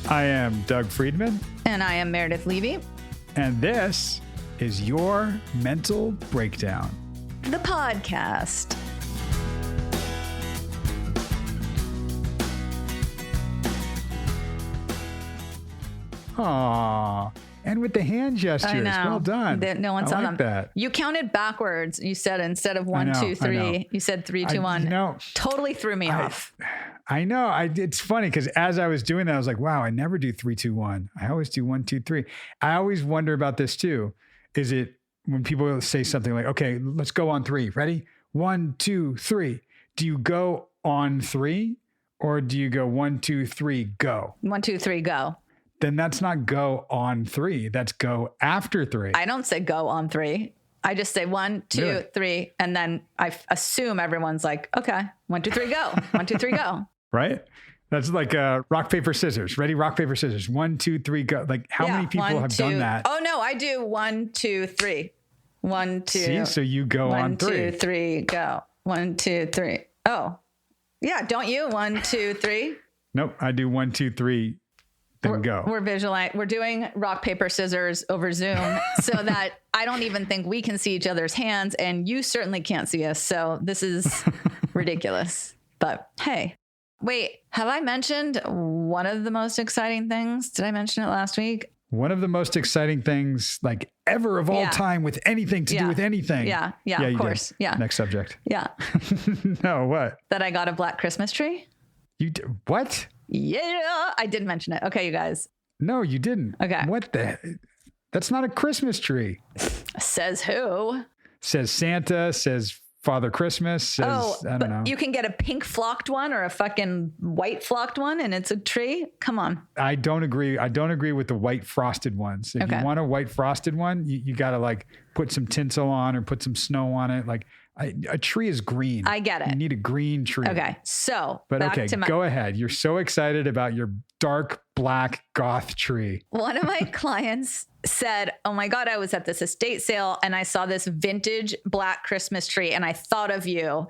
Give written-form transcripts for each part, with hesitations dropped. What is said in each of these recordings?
I am Doug Friedman. And I am Meredith Levy. And this is Your Mental Breakdown, the podcast. Aww. And with the hand gestures. I know. Well done. No one saw like them. That. You counted backwards. You said instead of 1, 2, 3, you said 3, 2, 1. Totally threw me off. I know. It's funny because as I was doing that, I was like, wow, I never do 3, 2, 1. I always do 1, 2, 3. I always wonder about this too. Is it when people say something like, okay, let's go on 3. Ready? 1, 2, 3. Do you go on 3 or do you go 1, 2, 3, go? 1, 2, 3, go. Then that's not go on 3. That's go after 3. I don't say go on 3. I just say 1, 2, really? 3. And then I assume everyone's like, okay, 1, 2, 3, go. 1, 2, 3, go. Right? That's like rock, paper, scissors. Ready? Rock, paper, scissors. 1, 2, 3, go. Like how many people have done that? Oh no, I do 1, 2, 3. 1, 2. See, so you go on 3. 1, 2, 3, go. 1, 2, 3. Oh, yeah. Don't you? 1, 2, 3. Nope. I do 1, 2, 3. Then go. We're doing rock, paper, scissors over Zoom so that I don't even think we can see each other's hands, and you certainly can't see us. So this is ridiculous. But hey, wait, have I mentioned one of the most exciting things? Did I mention it last week? One of the most exciting things like ever of all time with anything to do with anything. Yeah, of course. Did. Yeah. Next subject. Yeah. No, what? That I got a black Christmas tree. You did? What? Yeah, I did mention it. Okay, you guys. No, you didn't. Okay. What the? That's not a Christmas tree. Says who? Says Santa, says Father Christmas, says, I don't know. You can get a pink flocked one or a fucking white flocked one and it's a tree. Come on. I don't agree. I don't agree with the white frosted ones. If you want a white frosted one, you got to like put some tinsel on or put some snow on it. Like a tree is green. I get it. You need a green tree. Okay. So, but okay, go ahead. You're so excited about your dark black goth tree. One of my clients said, oh my God, I was at this estate sale and I saw this vintage black Christmas tree and I thought of you.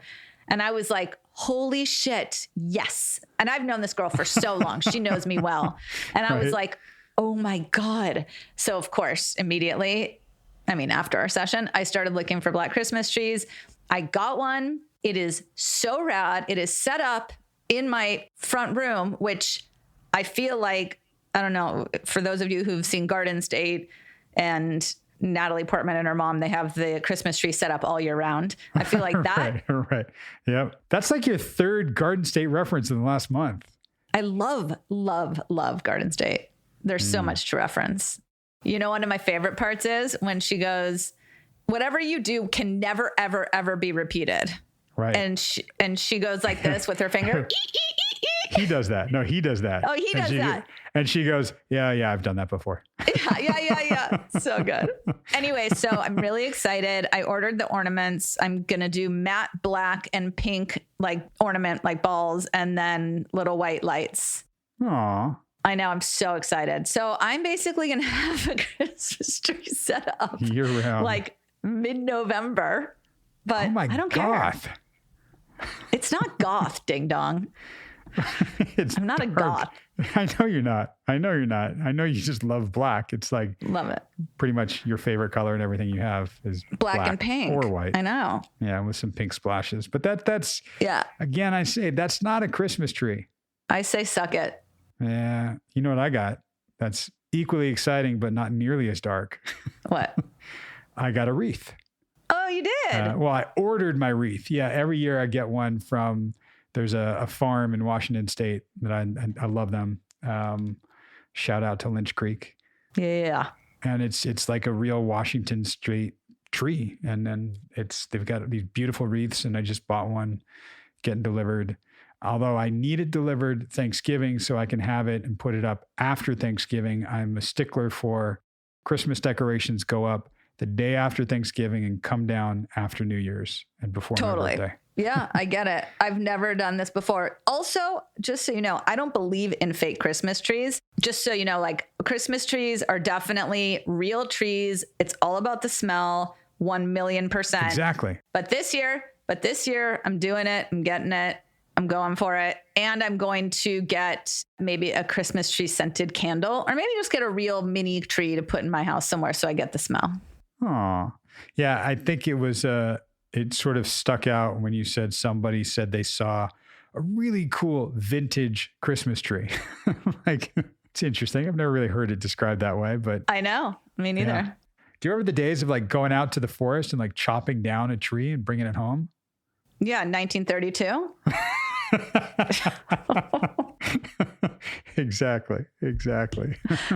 And I was like, holy shit. Yes. And I've known this girl for so long. She knows me well. And I was like, oh my God. So of course, immediately, after our session, I started looking for black Christmas trees. I got one. It is so rad. It is set up in my front room, which I feel like, I don't know, for those of you who've seen Garden State and Natalie Portman and her mom, they have the Christmas tree set up all year round. I feel like that. Right. Yep. That's like your third Garden State reference in the last month. I love Garden State. There's so much to reference. You know, one of my favorite parts is when she goes, whatever you do can never, ever, ever be repeated. Right. And she goes like this with her finger. He does that. No, he does that. Oh, he does that. And she goes, yeah, I've done that before. Yeah. So good. Anyway, so I'm really excited. I ordered the ornaments. I'm going to do matte black and pink, like ornament, like balls, and then little white lights. Aw. I know. I'm so excited. So I'm basically going to have a Christmas tree set up year round, like mid-November. But oh my I don't goth. care. It's not goth, ding dong. I'm not dark. A goth. I know you're not. I know you just love black. It's like love it. Pretty much your favorite color and everything you have is black and pink or white. I know. Yeah, with some pink splashes. But that's again, I say that's not a Christmas tree. I say suck it. Yeah. You know what I got? That's equally exciting, but not nearly as dark. What? I got a wreath. Oh, you did? Well, I ordered my wreath. Yeah. Every year I get one from, there's a farm in Washington State that I love them. Shout out to Lynch Creek. Yeah. And it's like a real Washington State tree. And then they've got these beautiful wreaths and I just bought one getting delivered. Although I need it delivered Thanksgiving so I can have it and put it up after Thanksgiving. I'm a stickler for Christmas decorations go up the day after Thanksgiving and come down after New Year's and before my birthday. Yeah, I get it. I've never done this before. Also, just so you know, I don't believe in fake Christmas trees. Just so you know, like Christmas trees are definitely real trees. It's all about the smell, 1,000,000%. Exactly. But this year, I'm doing it. I'm getting it. I'm going for it. And I'm going to get maybe a Christmas tree scented candle, or maybe just get a real mini tree to put in my house somewhere so I get the smell. Oh, yeah. I think it was, it sort of stuck out when you said somebody said they saw a really cool vintage Christmas tree. Like, it's interesting. I've never really heard it described that way, but I know. Me neither. Yeah. Do you remember the days of like going out to the forest and like chopping down a tree and bringing it home? Yeah, 1932. Exactly.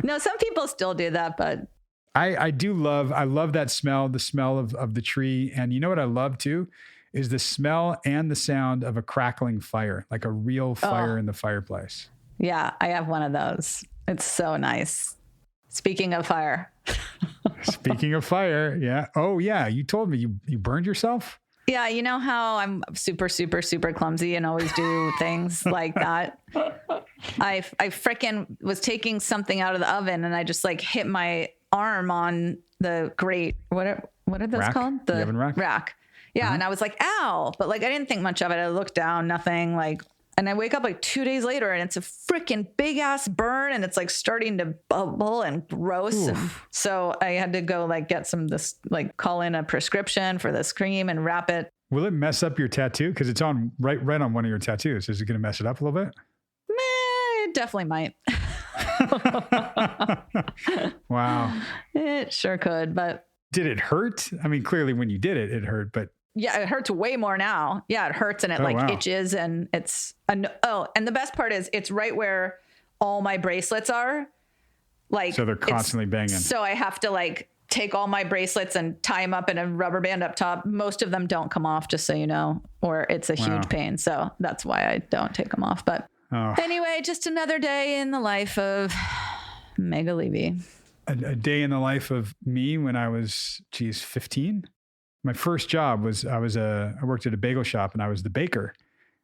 No, some people still do that, but I love that smell, the smell of the tree. And you know what I love too? Is the smell and the sound of a crackling fire, like a real fire in the fireplace. Yeah, I have one of those. It's so nice. Speaking of fire. Speaking of fire, yeah. Oh, yeah. You told me you burned yourself? Yeah, you know how I'm super, super, super clumsy and always do things like that? I frickin' was taking something out of the oven and I just like hit my arm on the grate. What are those Rack? called? The oven rack? Rack. Yeah, and I was like, ow. But like I didn't think much of it. I looked down, nothing. Like, and I wake up like 2 days later and it's a freaking big ass burn and it's like starting to bubble and gross. And so I had to go like get call in a prescription for this cream and wrap it. Will it mess up your tattoo? Because it's on right on one of your tattoos. Is it going to mess it up a little bit? It definitely might. Wow. It sure could, but. Did it hurt? I mean, clearly when you did it, it hurt, but. Yeah, it hurts way more now. Yeah, it hurts and it itches and it's, and the best part is it's right where all my bracelets are. Like, so they're constantly banging. So I have to like take all my bracelets and tie them up in a rubber band up top. Most of them don't come off, just so you know, or it's a huge pain. So that's why I don't take them off. But anyway, just another day in the life of Meredith Levy. A day in the life of me when I was, 15. My first job was I worked at a bagel shop and I was the baker.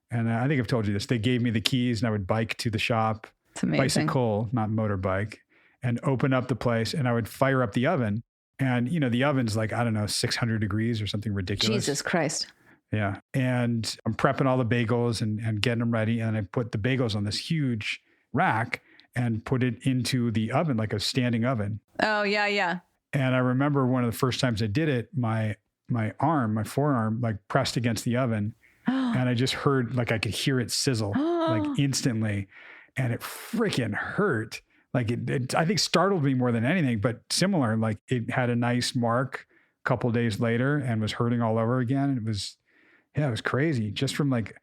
And I think I've told you this. They gave me the keys and I would bike to the shop, it's amazing. Bicycle, not motorbike, and open up the place and I would fire up the oven. And, you know, the oven's like, I don't know, 600 degrees or something ridiculous. Jesus Christ. Yeah. And I'm prepping all the bagels and getting them ready. And I put the bagels on this huge rack and put it into the oven, like a standing oven. Oh, yeah, yeah. And I remember one of the first times I did it, my forearm, like pressed against the oven. And I just heard, like, I could hear it sizzle, like instantly. And it freaking hurt. Like it, I think startled me more than anything, but similar, like it had a nice mark a couple of days later and was hurting all over again. It was crazy just from like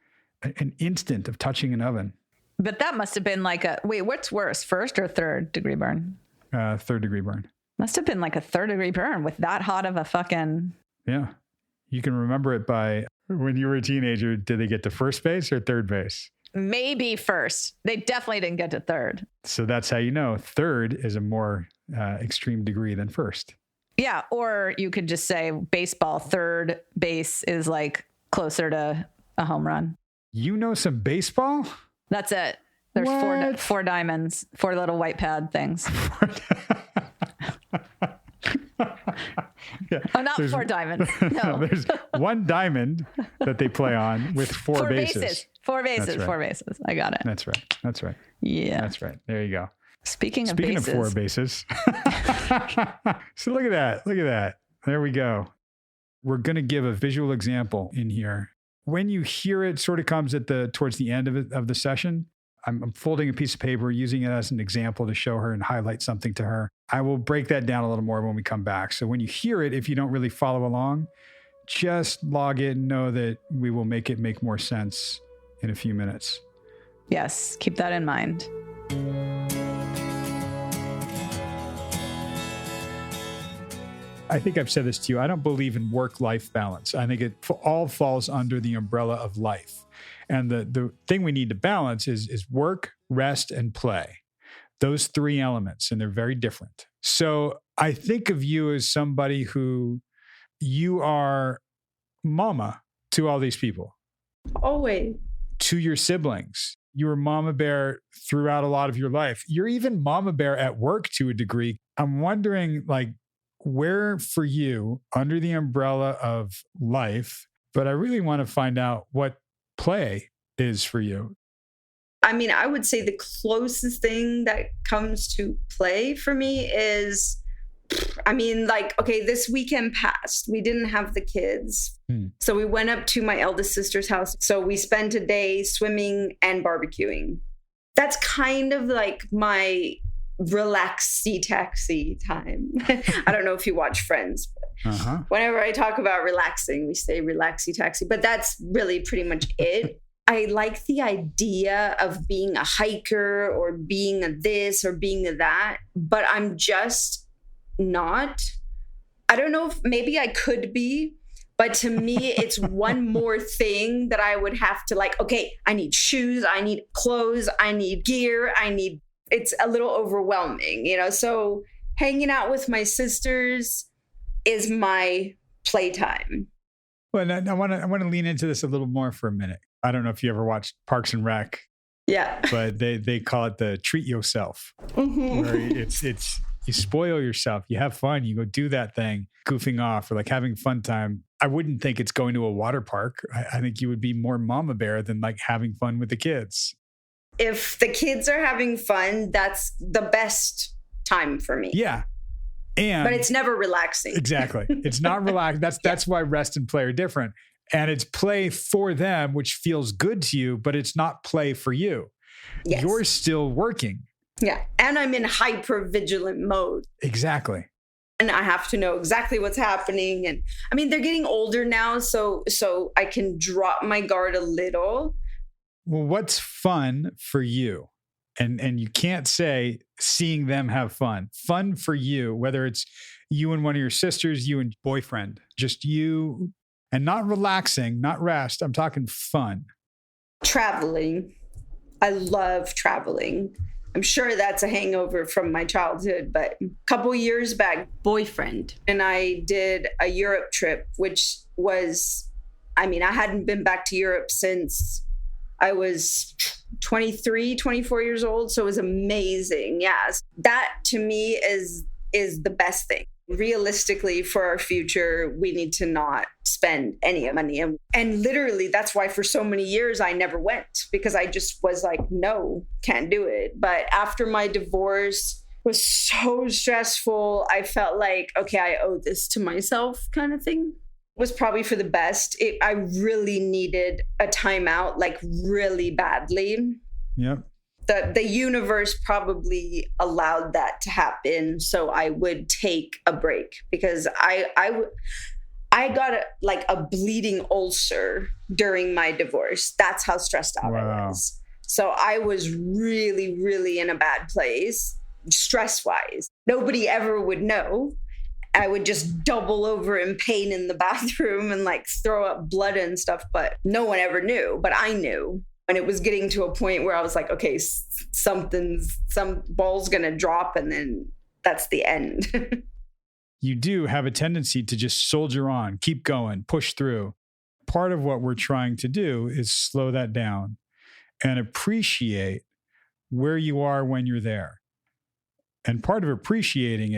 an instant of touching an oven. But that must have been like what's worse, first or third degree burn? Third degree burn. Must have been like a third degree burn with that hot of a fucking. Yeah. You can remember it by when you were a teenager, did they get to first base or third base? Maybe first. They definitely didn't get to third. So that's how you know third is a more extreme degree than first. Yeah. Or you could just say baseball, third base is like closer to a home run. You know some baseball? That's it. There's four diamonds, 4 little white pad things. Yeah. Oh, not 4 diamonds. No. There's 1 diamond that they play on with 4 bases. 4 bases. That's right. 4 bases. I got it. That's right. Yeah. That's right. There you go. Speaking of 4 bases. So look at that. There we go. We're going to give a visual example in here. When you hear it sort of comes towards the end of the session, I'm folding a piece of paper, using it as an example to show her and highlight something to her. I will break that down a little more when we come back. So when you hear it, if you don't really follow along, just log it and know that we will make it make more sense in a few minutes. Yes, keep that in mind. I think I've said this to you. I don't believe in work-life balance. I think it all falls under the umbrella of life. And the thing we need to balance is work, rest, and play. Those 3 elements, and they're very different. So I think of you as somebody who you are mama to all these people. Always. To your siblings. You were mama bear throughout a lot of your life. You're even mama bear at work to a degree. I'm wondering, like, where for you, under the umbrella of life, but I really want to find out what play is for you? I mean, I would say the closest thing that comes to play for me is, I mean, like, okay, this weekend passed. We didn't have the kids. So we went up to my eldest sister's house. So we spent a day swimming and barbecuing. That's kind of like my relaxy-taxi time. I don't know if you watch Friends, but whenever I talk about relaxing, we say relaxy-taxi, but that's really pretty much it. I like the idea of being a hiker or being a this or being a that, but I'm just not. I don't know if maybe I could be, but to me, it's one more thing that I would have to like, okay, I need shoes, I need clothes, I need gear, it's a little overwhelming, you know? So hanging out with my sisters is my playtime. Well, I want to lean into this a little more for a minute. I don't know if you ever watched Parks and Rec. Yeah. But they call it the treat yourself. Where it's you spoil yourself, you have fun, you go do that thing, goofing off or like having fun time. I wouldn't think it's going to a water park. I think you would be more mama bear than like having fun with the kids. If the kids are having fun, that's the best time for me. Yeah. But it's never relaxing. Exactly. It's not relaxed. That's why rest and play are different. And it's play for them, which feels good to you, but it's not play for you. Yes. You're still working. Yeah. And I'm in hyper vigilant mode. Exactly. And I have to know exactly what's happening. And I mean, they're getting older now, so I can drop my guard a little. Well, what's fun for you? And you can't say seeing them have fun. Fun for you, whether it's you and one of your sisters, you and boyfriend, just you, and not relaxing, not rest. I'm talking fun. Traveling. I love traveling. I'm sure that's a hangover from my childhood, but a couple years back, boyfriend and I did a Europe trip, which was, I mean, I hadn't been back to Europe since I was 23, 24 years old. So it was amazing. Yes. That to me is the best thing. Realistically, for our future, we need to not spend any money. And literally, that's why for so many years, I never went, because I just was like, no, can't do it. But after my divorce was so stressful, I felt like, okay, I owe this to myself kind of thing. Was probably for the best. I really needed a timeout, like really badly. Yep. The universe probably allowed that to happen, so I would take a break, because I got a bleeding ulcer during my divorce. That's how stressed out I was. So I was really, really in a bad place, stress-wise. Nobody ever would know. I would just double over in pain in the bathroom and like throw up blood and stuff, but no one ever knew, but I knew. And it was getting to a point where I was like, okay, some ball's going to drop, and then that's the end. You do have a tendency to just soldier on, keep going, push through. Part of what we're trying to do is slow that down and appreciate where you are when you're there. And part of appreciating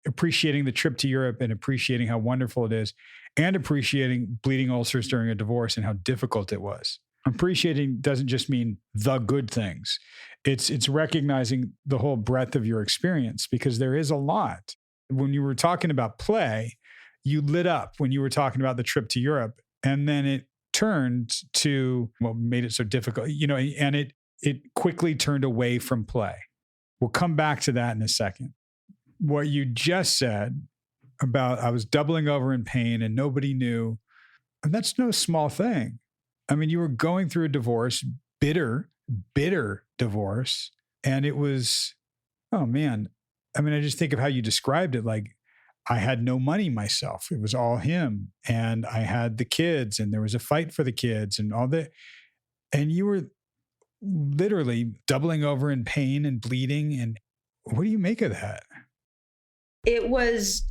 the trip to Europe and appreciating how wonderful it is, and appreciating bleeding ulcers during a divorce and how difficult it was. Appreciating doesn't just mean the good things. It's recognizing the whole breadth of your experience, because there is a lot. When you were talking about play, you lit up when you were talking about the trip to Europe, and then it turned to what made it so difficult, and it quickly turned away from play. We'll come back to that in a second. What you just said about I was doubling over in pain and nobody knew, and that's no small thing. I mean, you were going through a divorce, bitter divorce. And it was, oh man. I mean, I just think of how you described it. Like, I had no money myself. It was all him. And I had the kids, and there was a fight for the kids and all that. And you were literally doubling over in pain and bleeding. And what do you make of that? It was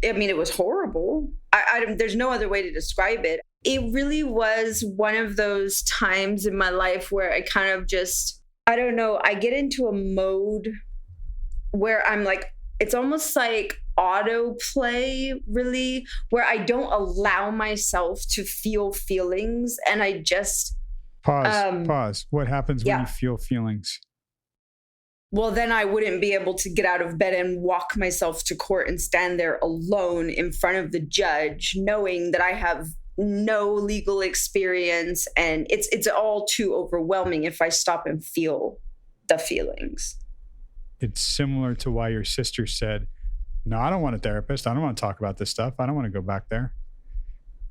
horrible. There's no other way to describe it. It really was one of those times in my life where I kind of just, I don't know, I get into a mode where I'm like, it's almost like autoplay, really, where I don't allow myself to feel feelings, and I just Pause. What happens when yeah. you feel feelings? Well, then I wouldn't be able to get out of bed and walk myself to court and stand there alone in front of the judge, knowing that I have no legal experience. And it's all too overwhelming if I stop and feel the feelings. It's similar to why your sister said, no, I don't want a therapist. I don't want to talk about this stuff. I don't want to go back there.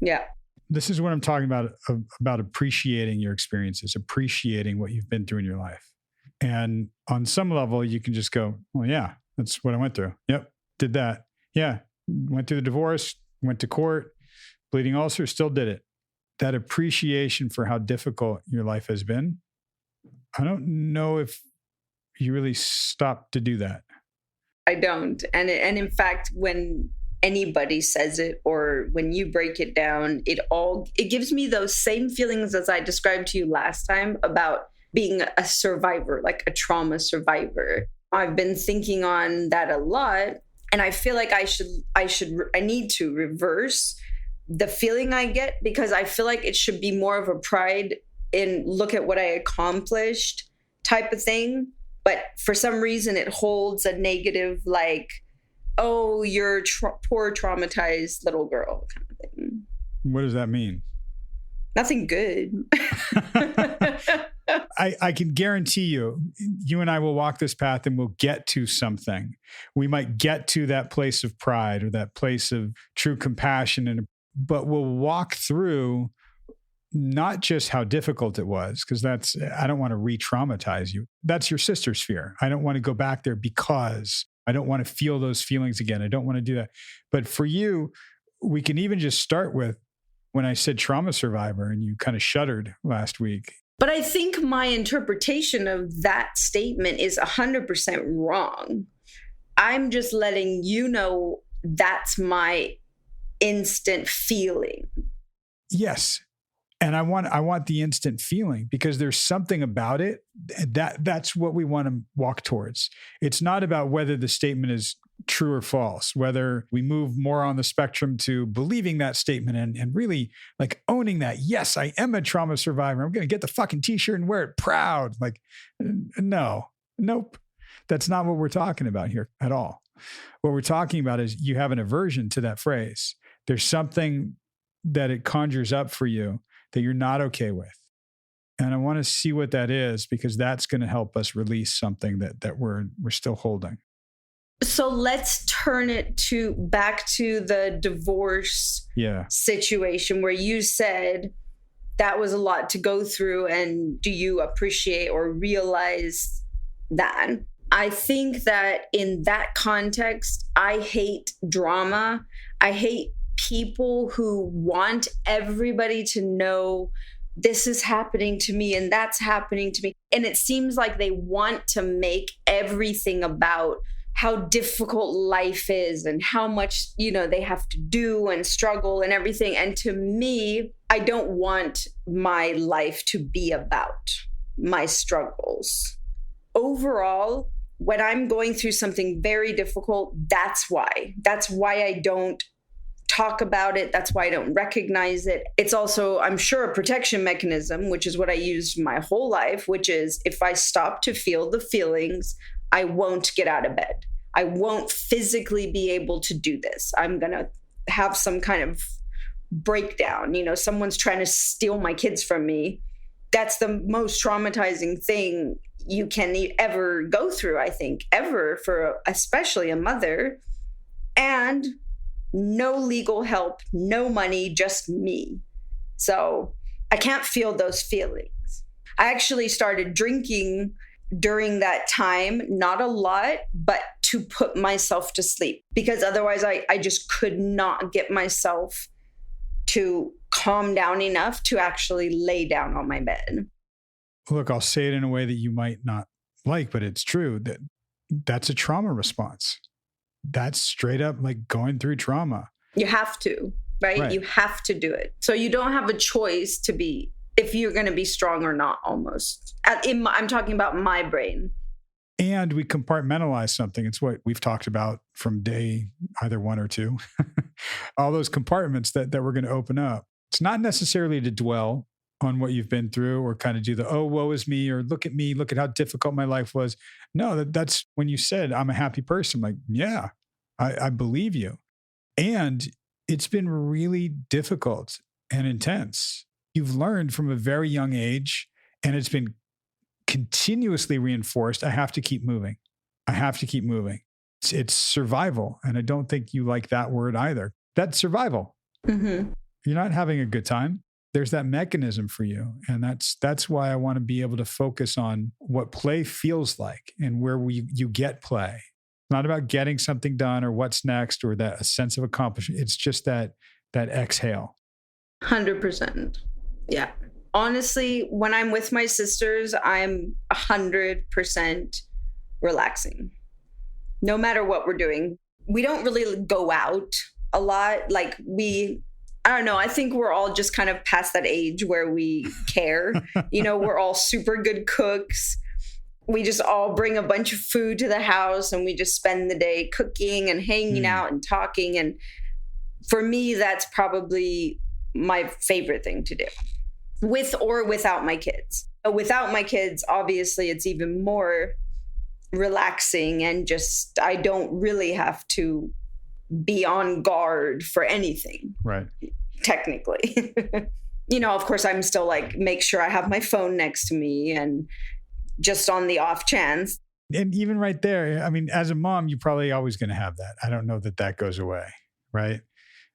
Yeah. This is what I'm talking about appreciating your experiences, appreciating what you've been through in your life. And on some level, you can just go, well, yeah, that's what I went through. Yep, did that. Yeah, went through the divorce, went to court, bleeding ulcer, still did it. That appreciation for how difficult your life has been, I don't know if you really stopped to do that. I don't. And in fact, when anybody says it or when you break it down, it gives me those same feelings as I described to you last time about being a survivor, like a trauma survivor. I've been thinking on that a lot, and I feel like I need to reverse the feeling I get, because I feel like it should be more of a pride in look at what I accomplished type of thing. But for some reason it holds a negative, like, oh, you're poor traumatized little girl kind of thing. What does that mean? Nothing good. I can guarantee you and I will walk this path and we'll get to something. We might get to that place of pride or that place of true compassion, but we'll walk through not just how difficult it was, because I don't want to re-traumatize you. That's your sister's fear. I don't want to go back there because I don't want to feel those feelings again. I don't want to do that. But for you, we can even just start with when I said trauma survivor and you kind of shuddered last week. But I think my interpretation of that statement is 100% wrong. I'm just letting you know that's my instant feeling. Yes. And I want the instant feeling, because there's something about it that's what we want to walk towards. It's not about whether the statement is true or false, whether we move more on the spectrum to believing that statement and really like owning that. Yes, I am a trauma survivor. I'm going to get the fucking t-shirt and wear it proud. Like, nope. That's not what we're talking about here at all. What we're talking about is you have an aversion to that phrase. There's something that it conjures up for you that you're not okay with. And I want to see what that is, because that's going to help us release something that we're still holding. So let's turn it back to the divorce situation where you said that was a lot to go through. And do you appreciate or realize that? I think that in that context, I hate drama. I hate people who want everybody to know this is happening to me and that's happening to me. And it seems like they want to make everything about how difficult life is and how much, they have to do and struggle and everything. And to me, I don't want my life to be about my struggles. Overall, when I'm going through something very difficult, that's why I don't talk about it. That's why I don't recognize it. It's also, I'm sure, a protection mechanism, which is what I used my whole life, which is if I stop to feel the feelings, I won't get out of bed. I won't physically be able to do this. I'm going to have some kind of breakdown. Someone's trying to steal my kids from me. That's the most traumatizing thing you can ever go through, I think, ever, for especially a mother. And no legal help, no money, just me. So I can't feel those feelings. I actually started drinking during that time, not a lot, but to put myself to sleep, because otherwise I just could not get myself to calm down enough to actually lay down on my bed. Look, I'll say it in a way that you might not like, but it's true that's a trauma response. That's straight up like going through trauma. You have to, right? You have to do it. So you don't have a choice to be, if you're going to be strong or not, almost. I'm talking about my brain. And we compartmentalize something. It's what we've talked about from day either 1 or 2. All those compartments that we're going to open up. It's not necessarily to dwell on what you've been through or kind of do the, oh, woe is me, or look at me, look at how difficult my life was. No, that's when you said, I'm a happy person. Like, yeah, I believe you. And it's been really difficult and intense. You've learned from a very young age, and it's been continuously reinforced. I have to keep moving. I have to keep moving. It's survival. And I don't think you like that word either. That's survival. Mm-hmm. You're not having a good time. There's that mechanism for you. And that's why I want to be able to focus on what play feels like and where you get play. It's not about getting something done or what's next or that a sense of accomplishment. It's just that exhale. 100%. Yeah. Honestly, when I'm with my sisters, I'm 100% relaxing. No matter what we're doing. We don't really go out a lot. Like I don't know. I think we're all just kind of past that age where we care. We're all super good cooks. We just all bring a bunch of food to the house and we just spend the day cooking and hanging out and talking. And for me, that's probably my favorite thing to do, with or without my kids. Without my kids, obviously, it's even more relaxing, and just I don't really have to be on guard for anything. Right. Technically. Of course, I'm still like, make sure I have my phone next to me and just on the off chance. And even right there, I mean, as a mom, you're probably always going to have that. I don't know that goes away, right?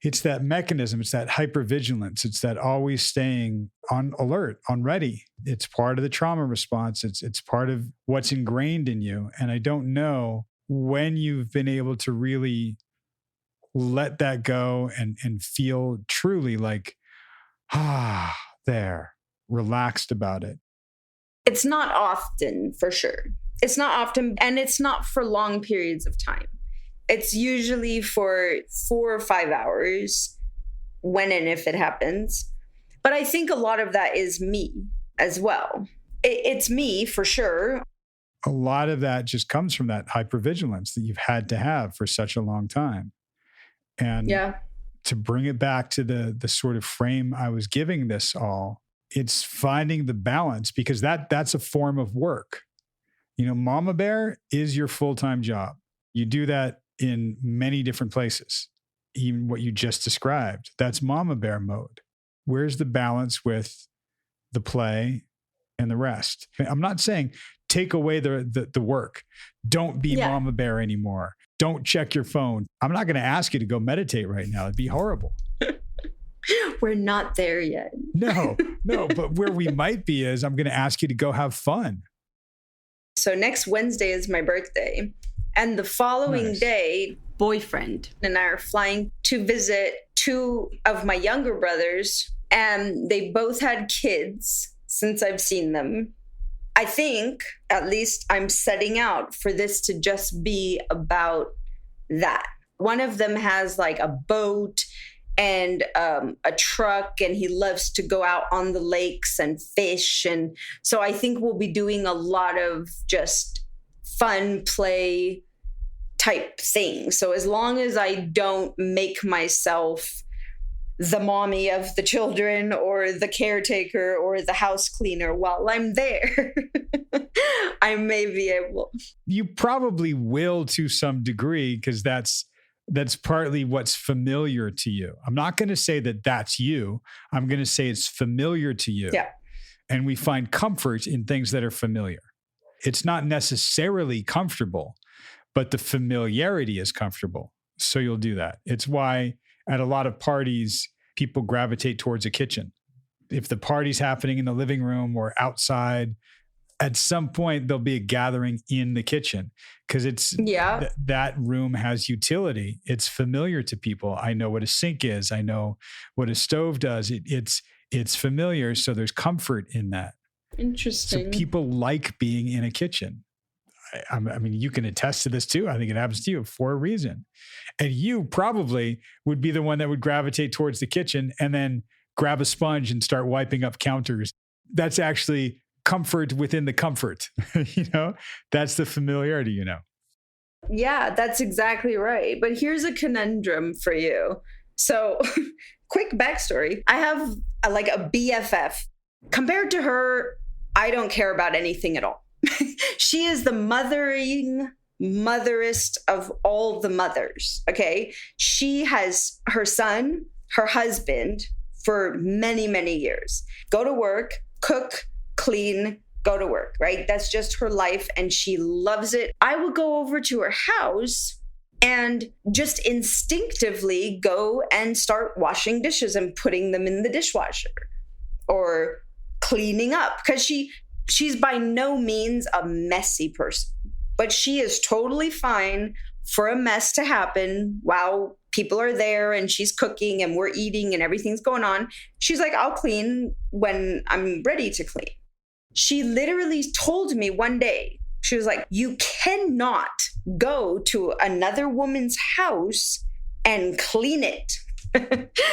It's that mechanism. It's that hypervigilance. It's that always staying on alert, on ready. It's part of the trauma response. It's part of what's ingrained in you. And I don't know when you've been able to really let that go and feel truly like, there, relaxed about it. It's not often, for sure. It's not often, and it's not for long periods of time. It's usually for 4 or 5 hours, when and if it happens. But I think a lot of that is me as well. It's me, for sure. A lot of that just comes from that hypervigilance that you've had to have for such a long time. And to bring it back to the sort of frame I was giving this all, it's finding the balance, because that's a form of work. Mama bear is your full-time job. You do that in many different places. Even what you just described, that's mama bear mode. Where's the balance with the play and the rest? I'm not saying take away the work. Don't be mama bear anymore. Don't check your phone. I'm not going to ask you to go meditate right now. It'd be horrible. We're not there yet. No. But where we might be is I'm going to ask you to go have fun. So next Wednesday is my birthday. And the following day, boyfriend and I are flying to visit 2 of my younger brothers. And they both had kids since I've seen them. I think, at least I'm setting out for this to just be about that. One of them has like a boat and a truck, and he loves to go out on the lakes and fish. And so I think we'll be doing a lot of just fun play type things. So as long as I don't make myself the mommy of the children or the caretaker or the house cleaner while I'm there, I may be able. You probably will to some degree, because that's partly what's familiar to you. I'm not going to say that that's you. I'm going to say it's familiar to you. Yeah. And we find comfort in things that are familiar. It's not necessarily comfortable, but the familiarity is comfortable. So you'll do that. It's why at a lot of parties, people gravitate towards a kitchen. If the party's happening in the living room or outside, at some point there'll be a gathering in the kitchen, because it's that room has utility. It's familiar to people. I know what a sink is. I know what a stove does. It's familiar. So there's comfort in that. Interesting. So people like being in a kitchen. I mean, you can attest to this too. I think it happens to you for a reason. And you probably would be the one that would gravitate towards the kitchen and then grab a sponge and start wiping up counters. That's actually comfort within the comfort. That's the familiarity, Yeah, that's exactly right. But here's a conundrum for you. So quick backstory. I have a BFF. Compared to her, I don't care about anything at all. She is the motherest of all the mothers. Okay. She has her son, her husband for many, many years. Go to work, cook, clean, go to work, right? That's just her life and she loves it. I would go over to her house and just instinctively go and start washing dishes and putting them in the dishwasher or cleaning up, because she's by no means a messy person, but she is totally fine for a mess to happen while people are there and she's cooking and we're eating and everything's going on. She's like, I'll clean when I'm ready to clean. She literally told me one day, she was like, you cannot go to another woman's house and clean it.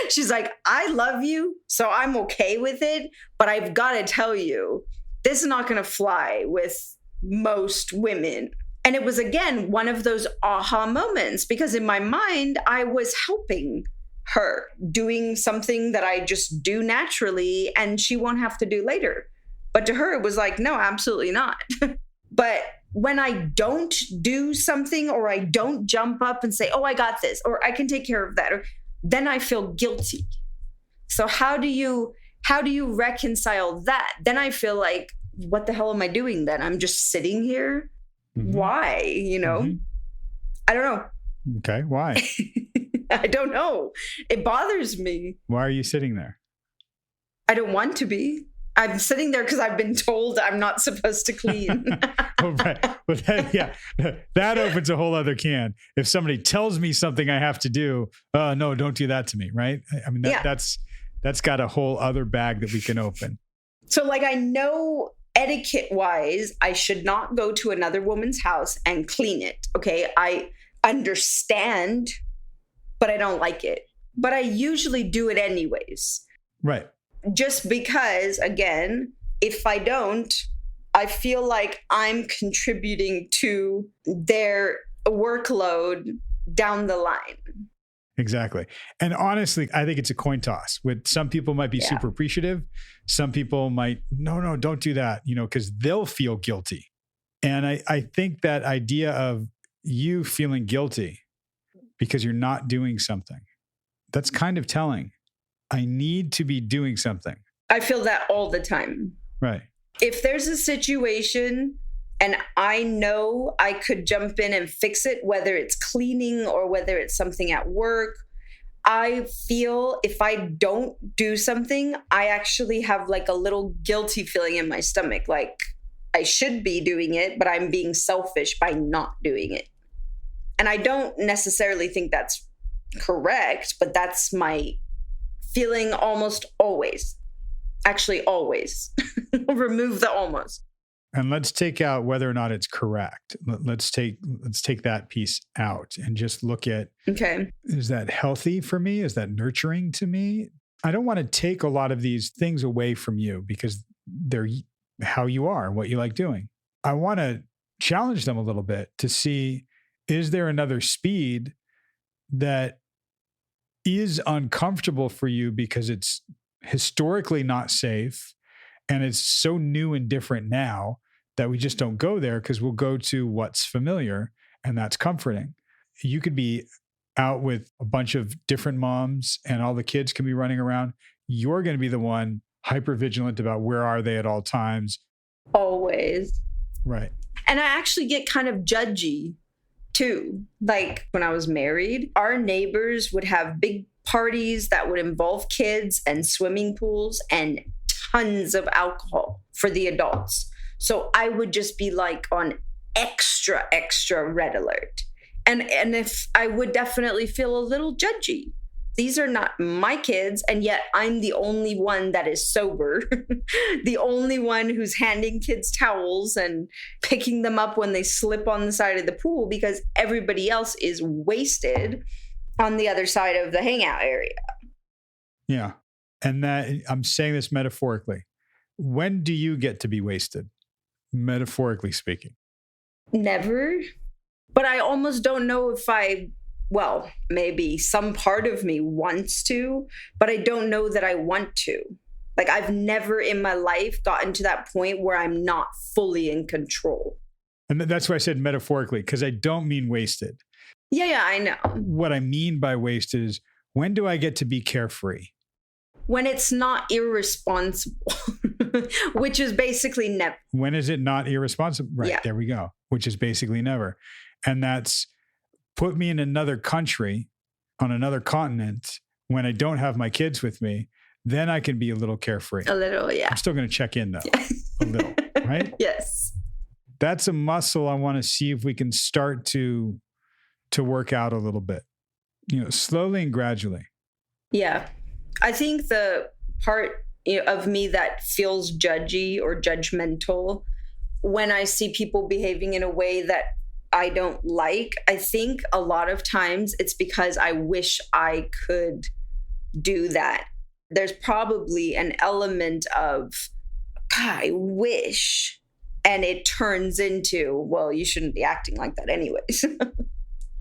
She's like, I love you, so I'm okay with it, but I've got to tell you, this is not going to fly with most women. And it was, again, one of those aha moments, because in my mind, I was helping her, doing something that I just do naturally and she won't have to do later. But to her, it was like, no, absolutely not. But when I don't do something, or I don't jump up and say, oh, I got this, or I can take care of that, or then I feel guilty. So how do you reconcile that? Then I feel like, what the hell am I doing then? I'm just sitting here. Mm-hmm. Why? Mm-hmm. I don't know. Okay. Why? I don't know. It bothers me. Why are you sitting there? I don't want to be. I'm sitting there because I've been told I'm not supposed to clean. Oh, right. Well, that opens a whole other can. If somebody tells me something I have to do, no, don't do that to me, right? I mean, that's got a whole other bag that we can open. So, like, I know etiquette-wise, I should not go to another woman's house and clean it. Okay, I understand, but I don't like it. But I usually do it anyways. Right. Just because, again, if I don't, I feel like I'm contributing to their workload down the line. Exactly. And honestly, I think it's a coin toss. With some people might be super appreciative. Some people might, no, don't do that, because they'll feel guilty. And I think that idea of you feeling guilty because you're not doing something, that's kind of telling. I need to be doing something. I feel that all the time. Right. If there's a situation and I know I could jump in and fix it, whether it's cleaning or whether it's something at work, I feel if I don't do something, I actually have like a little guilty feeling in my stomach. Like I should be doing it, but I'm being selfish by not doing it. And I don't necessarily think that's correct, but that's my feeling almost always. Actually, always. Remove the almost. And let's take out whether or not it's correct. Let's take that piece out and just look at, okay, is that healthy for me? Is that nurturing to me? I don't want to take a lot of these things away from you because they're how you are, what you like doing. I want to challenge them a little bit to see, is there another speed that is uncomfortable for you because it's historically not safe and it's so new and different now that we just don't go there because we'll go to what's familiar, and that's comforting. You could be out with a bunch of different moms and all the kids can be running around. You're going to be the one hyper vigilant about where are they at all times. Always. Right. And I actually get kind of judgy too. Like when I was married, our neighbors would have big parties that would involve kids and swimming pools and tons of alcohol for the adults. So I would just be like on extra red alert. And if I would definitely feel a little judgy. These are not my kids, and yet I'm the only one that is sober, the only one who's handing kids towels and picking them up when they slip on the side of the pool because everybody else is wasted on the other side of the hangout area. Yeah. And that I'm saying this metaphorically. When do you get to be wasted? Metaphorically speaking. Never. But I almost don't know if well, maybe some part of me wants to, but I don't know that I want to. Like I've never in my life gotten to that point where I'm not fully in control. And that's why I said metaphorically, because I don't mean wasted. Yeah, I know. What I mean by wasted is, when do I get to be carefree? When it's not irresponsible, which is basically never. When is it not irresponsible? Right, Yeah. There we go, which is basically never. And that's put me in another country, on another continent, when I don't have my kids with me, then I can be a little carefree. A little, yeah. I'm still going to check in though, a little, right? Yes. That's a muscle I want to see if we can start to work out a little bit, slowly and gradually. Yeah. I think the part of me that feels judgy or judgmental when I see people behaving in a way that I don't like, I think a lot of times it's because I wish I could do that. There's probably an element of, God, I wish. And it turns into, well, you shouldn't be acting like that anyways.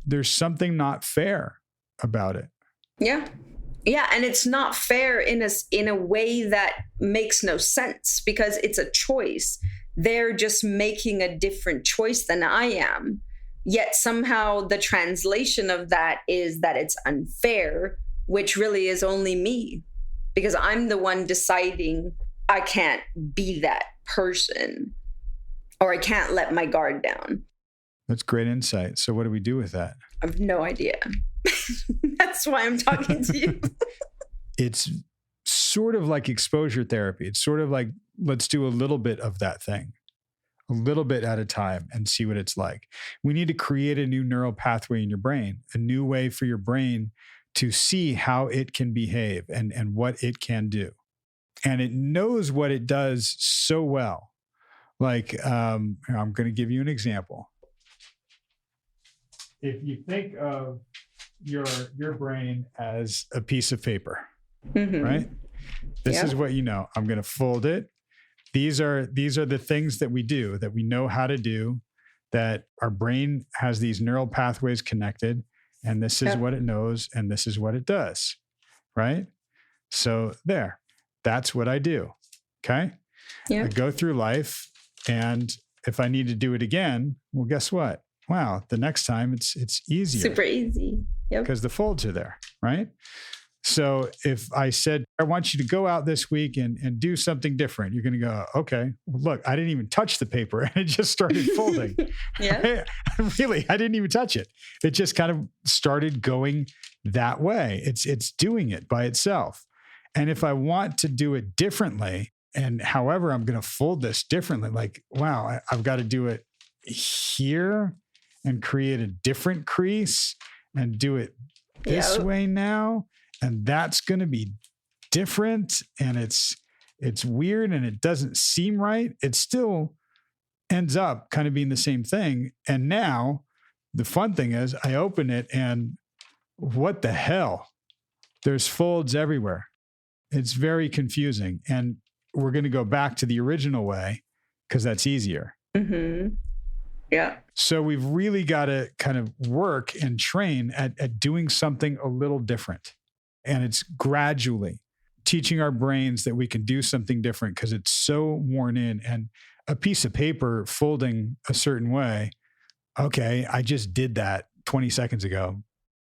There's something not fair about it. Yeah. Yeah. And it's not fair in a way that makes no sense because it's a choice. They're just making a different choice than I am. Yet somehow the translation of that is that it's unfair, which really is only me because I'm the one deciding I can't be that person or I can't let my guard down. That's great insight. So what do we do with that? I have no idea. That's why I'm talking to you. It's sort of like exposure therapy. It's sort of like, let's do a little bit of that thing, a little bit at a time and see what it's like. We need to create a new neural pathway in your brain, a new way for your brain to see how it can behave and what it can do. And it knows what it does so well. Like, I'm going to give you an example. If you think of your brain as a piece of paper, right? This is what you know. I'm going to fold it. These are the things that we do, that we know how to do, that our brain has these neural pathways connected, and this is what it knows, and this is what it does, right? So that's what I do, okay? Yeah. I go through life, and if I need to do it again, well, guess what? Wow, the next time it's easier. Super easy. Yep. Because the folds are there, right? So if I said, I want you to go out this week and do something different, you're going to go, okay, well, look, I didn't even touch the paper and it just started folding. Yeah. Really, I didn't even touch it. It just kind of started going that way. It's doing it by itself. And if I want to do it differently, and however I'm going to fold this differently, like, wow, I've got to do it here and create a different crease and do it this way now. And that's going to be different. And it's weird and it doesn't seem right. It still ends up kind of being the same thing. And now the fun thing is I open it and what the hell? There's folds everywhere. It's very confusing. And we're going to go back to the original way because that's easier. Mm-hmm. Yeah. So we've really got to kind of work and train at doing something a little different. And it's gradually teaching our brains that we can do something different because it's so worn in. And a piece of paper folding a certain way, okay, I just did that 20 seconds ago.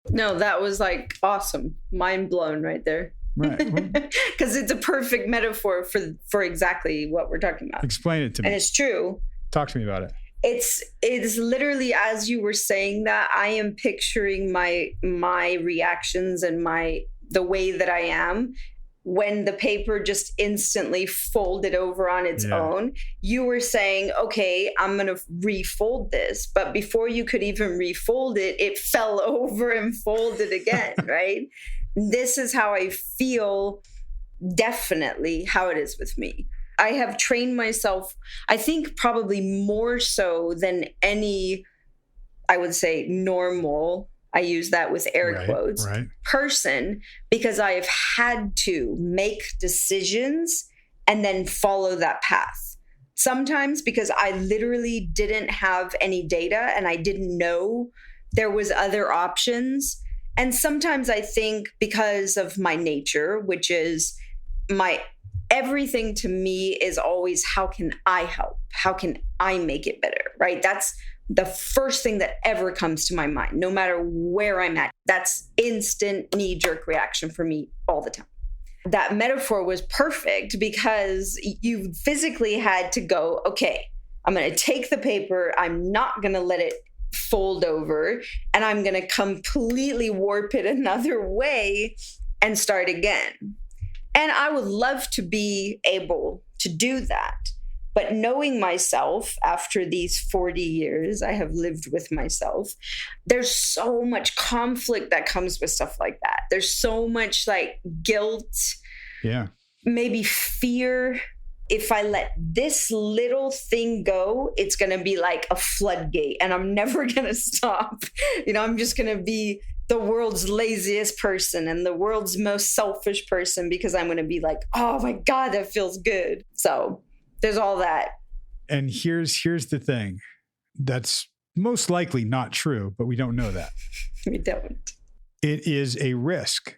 No, that was like awesome. Mind blown right there. Right. Because it's a perfect metaphor for exactly what we're talking about. Explain it to me. And it's true. Talk to me about it. It's literally, as you were saying that, I am picturing my reactions and the way that I am when the paper just instantly folded over on its own. You were saying, okay, I'm going to refold this. But before you could even refold it, it fell over and folded again, right? This is how I feel, definitely how it is with me. I have trained myself, I think probably more so than any, I would say, normal, I use that with air quotes, person, because I have had to make decisions and then follow that path. Sometimes because I literally didn't have any data and I didn't know there was other options. And sometimes I think because of my nature, which is my everything to me is always, how can I help? How can I make it better, right? That's the first thing that ever comes to my mind, no matter where I'm at. That's instant knee-jerk reaction for me all the time. That metaphor was perfect because you physically had to go, okay, I'm going to take the paper. I'm not going to let it fold over, and I'm going to completely warp it another way and start again. And I would love to be able to do that. But knowing myself after these 40 years, I have lived with myself, there's so much conflict that comes with stuff like that. There's so much like guilt, maybe fear. If I let this little thing go, it's going to be like a floodgate and I'm never going to stop. I'm just going to be the world's laziest person and the world's most selfish person because I'm going to be like, oh my God, that feels good. So there's all that. And here's the thing. That's most likely not true, but we don't know that. We don't. It is a risk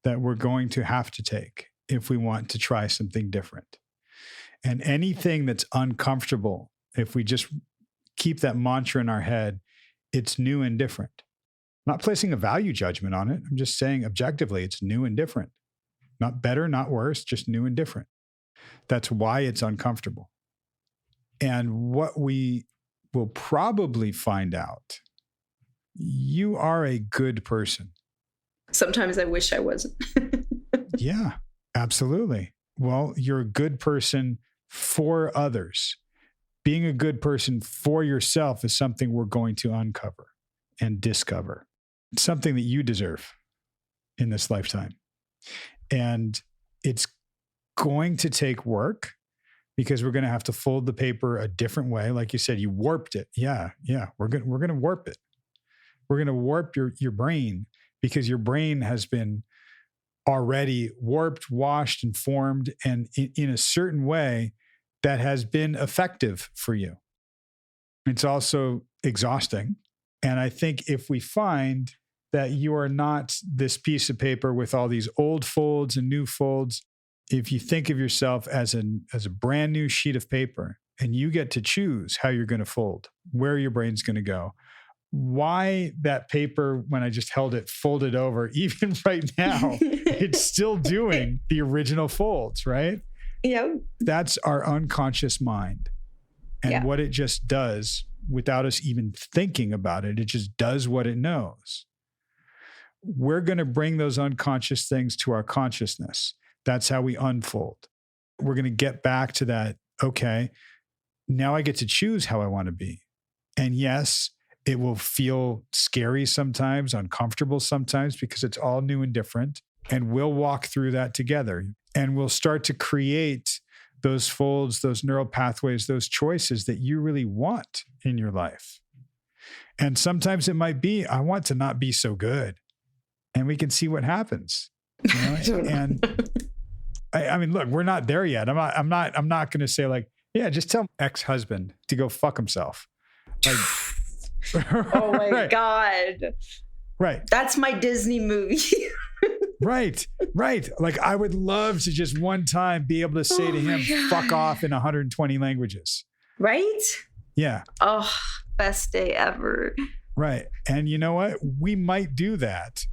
that we're going to have to take if we want to try something different. And anything that's uncomfortable, if we just keep that mantra in our head, it's new and different. I'm not placing a value judgment on it. I'm just saying objectively, it's new and different. Not better, not worse, just new and different. That's why it's uncomfortable. And what we will probably find out, you are a good person. Sometimes I wish I wasn't. Yeah, absolutely. Well, you're a good person for others. Being a good person for yourself is something we're going to uncover and discover. It's something that you deserve in this lifetime. And it's going to take work because we're going to have to fold the paper a different way. Like you said, you warped it. Yeah. We're going to warp it. We're going to warp your brain because your brain has been already warped, washed, and formed, and in a certain way that has been effective for you. It's also exhausting. And I think if we find that you are not this piece of paper with all these old folds and new folds, if you think of yourself as a brand new sheet of paper and you get to choose how you're going to fold, where your brain's going to go, why that paper, when I just held it folded over, even right now, it's still doing the original folds, right? Yeah. That's our unconscious mind. And what it just does without us even thinking about it, it just does what it knows. We're going to bring those unconscious things to our consciousness. That's how we unfold. We're going to get back to that, okay, now I get to choose how I want to be. And yes, it will feel scary sometimes, uncomfortable sometimes, because it's all new and different. And we'll walk through that together. And we'll start to create those folds, those neural pathways, those choices that you really want in your life. And sometimes it might be, I want to not be so good. And we can see what happens. And I mean, look, we're not there yet. I'm not going to say like, yeah, just tell ex-husband to go fuck himself. Like, oh my God. Right. That's my Disney movie. Right. Like I would love to just one time be able to say to him, fuck off in 120 languages. Right? Yeah. Oh, best day ever. Right. And you know what? We might do that.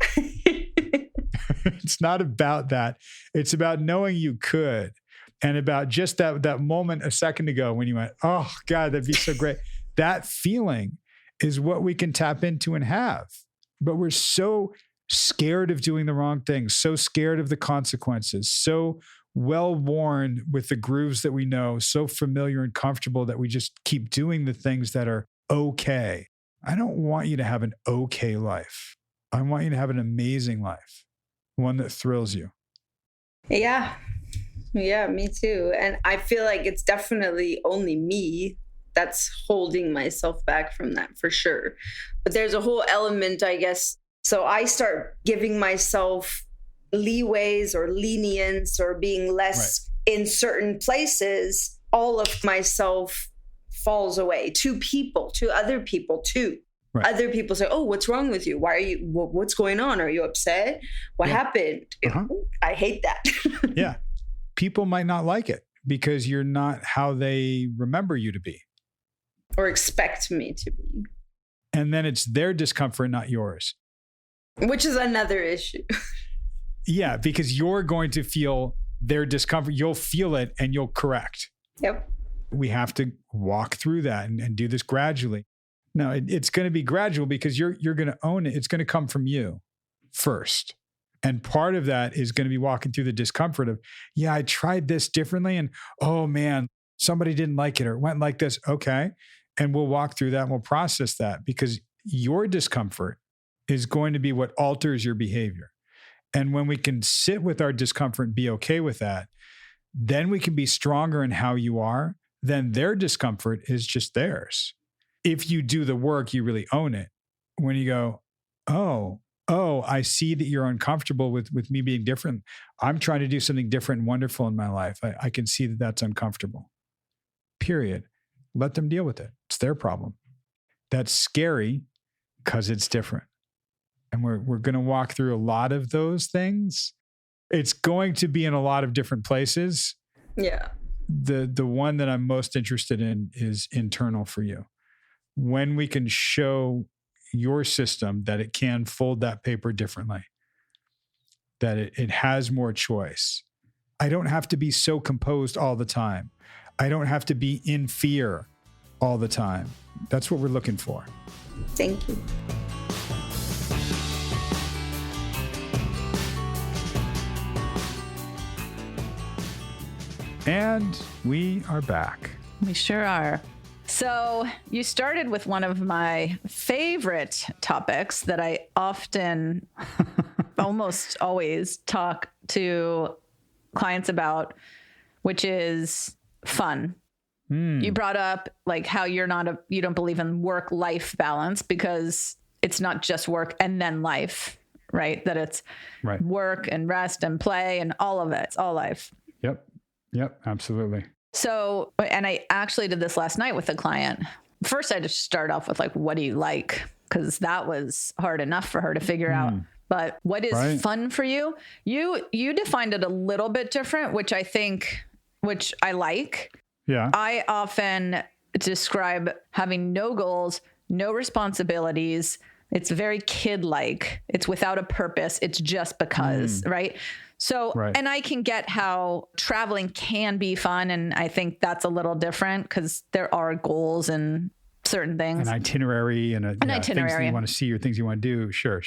It's not about that. It's about knowing you could. And about just that moment a second ago when you went, oh God, that'd be so great. That feeling is what we can tap into and have. But we're so scared of doing the wrong thing, so scared of the consequences, so well worn with the grooves that we know, so familiar and comfortable that we just keep doing the things that are okay. I don't want you to have an okay life. I want you to have an amazing life, one that thrills you. Yeah, me too. And I feel like it's definitely only me that's holding myself back from that for sure. But there's a whole element, I guess. So I start giving myself leeways or lenience or being less in certain places. All of myself falls away to other people too. Right. Other people say, oh, what's wrong with you? Why are you, what's going on? Are you upset? What happened? I hate that. Yeah. people might not like it because you're not how they remember you to be. Or expect me to be. And then it's their discomfort, not yours. Which is another issue. Yeah, because you're going to feel their discomfort. You'll feel it and you'll correct. Yep. We have to walk through that and do this gradually. No, it's going to be gradual because you're going to own it. It's going to come from you first. And part of that is going to be walking through the discomfort of, yeah, I tried this differently. And oh man, somebody didn't like it or it went like this. Okay. And we'll walk through that and we'll process that because your discomfort is going to be what alters your behavior. And when we can sit with our discomfort and be okay with that, then we can be stronger in how you are. Then their discomfort is just theirs. If you do the work, you really own it. When you go, oh, I see that you're uncomfortable with me being different. I'm trying to do something different and wonderful in my life. I can see that that's uncomfortable. Period. Let them deal with it. It's their problem. That's scary because it's different. And we're going to walk through a lot of those things. It's going to be in a lot of different places. Yeah. The one that I'm most interested in is internal for you. When we can show your system that it can fold that paper differently, that it has more choice. I don't have to be so composed all the time. I don't have to be in fear all the time. That's what we're looking for. Thank you. And we are back. We sure are. So you started with one of my favorite topics that I often, almost always talk to clients about, which is fun. You brought up like how you don't believe in work-life balance because it's not just work and then life, right? That it's right. Work and rest and play and all of it. It's all life. Yep, absolutely. So, and I actually did this last night with a client. First, I just start off with like, what do you like? Because that was hard enough for her to figure out. But what is fun for you? You defined it a little bit different, which I like. Yeah. I often describe having no goals, no responsibilities. It's very kid-like. It's without a purpose. It's just because, right? So, and I can get how traveling can be fun. And I think that's a little different because there are goals and certain things. An itinerary and itinerary. Things that you want to see or things you want to do. Sure.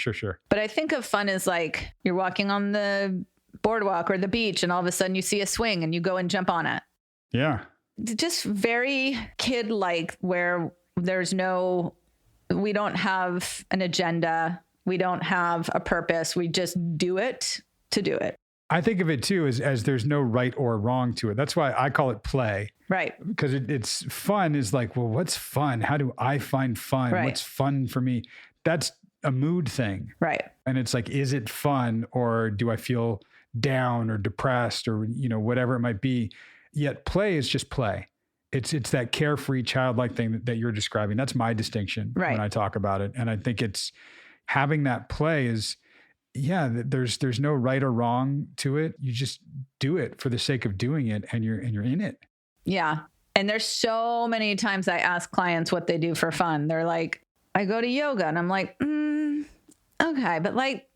But I think of fun as like you're walking on the boardwalk or the beach and all of a sudden you see a swing and you go and jump on it. Yeah. Just very kid-like where we don't have an agenda. We don't have a purpose. We just do it to do it. I think of it too as there's no right or wrong to it. That's why I call it play. Right. Because it's fun is like, well, what's fun? How do I find fun? Right. What's fun for me? That's a mood thing. Right. And it's like, is it fun or do I feel down or depressed or, whatever it might be? Yet play is just play. It's that carefree childlike thing that you're describing. That's my distinction when I talk about it. And I think it's having that play is, there's no right or wrong to it. You just do it for the sake of doing it and you're in it. Yeah. And there's so many times I ask clients what they do for fun. They're like, I go to yoga and I'm like, okay, but like,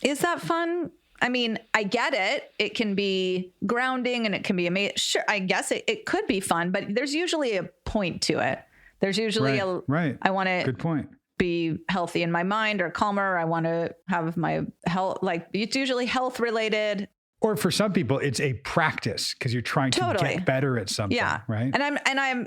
is that fun? I mean, I get it. It can be grounding and it can be amazing. Sure. I guess it could be fun, but there's usually a point to it. There's usually I want to good point. Be healthy in my mind or calmer. I want to have my health, like it's usually health related. Or for some people, it's a practice because you're trying to get better at something. Yeah. Right. And I'm,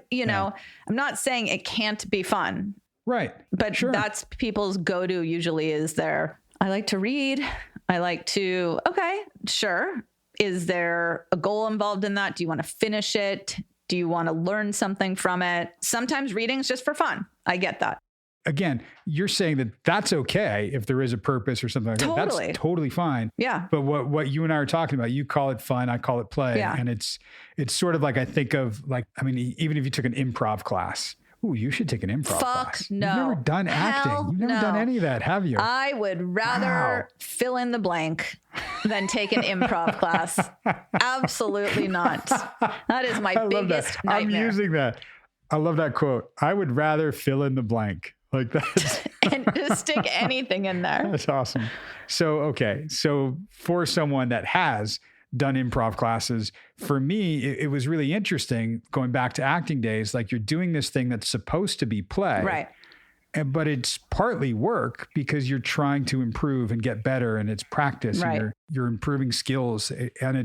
I'm not saying it can't be fun. Right. But that's people's go-to usually is I like to read. I like to, okay, sure. Is there a goal involved in that? Do you want to finish it? Do you want to learn something from it? Sometimes reading is just for fun. I get that. Again, you're saying that that's okay if there is a purpose or something like that. That's totally fine. Yeah. But what you and I are talking about, you call it fun, I call it play. Yeah. And it's sort of like, I think of even if you took an improv class, you should take an improv class. No. You've never done acting. You've never done any of that, have you? I would rather fill in the blank. than take an improv class. Absolutely not. That is my biggest nightmare. I'm using that. I love that quote. I would rather fill in the blank like that. And just stick anything in there. That's awesome. So, okay. So for someone that has done improv classes, for me, it was really interesting going back to acting days. Like, you're doing this thing that's supposed to be play. Right. But it's partly work because you're trying to improve and get better, and it's practice, right. and you're improving skills. And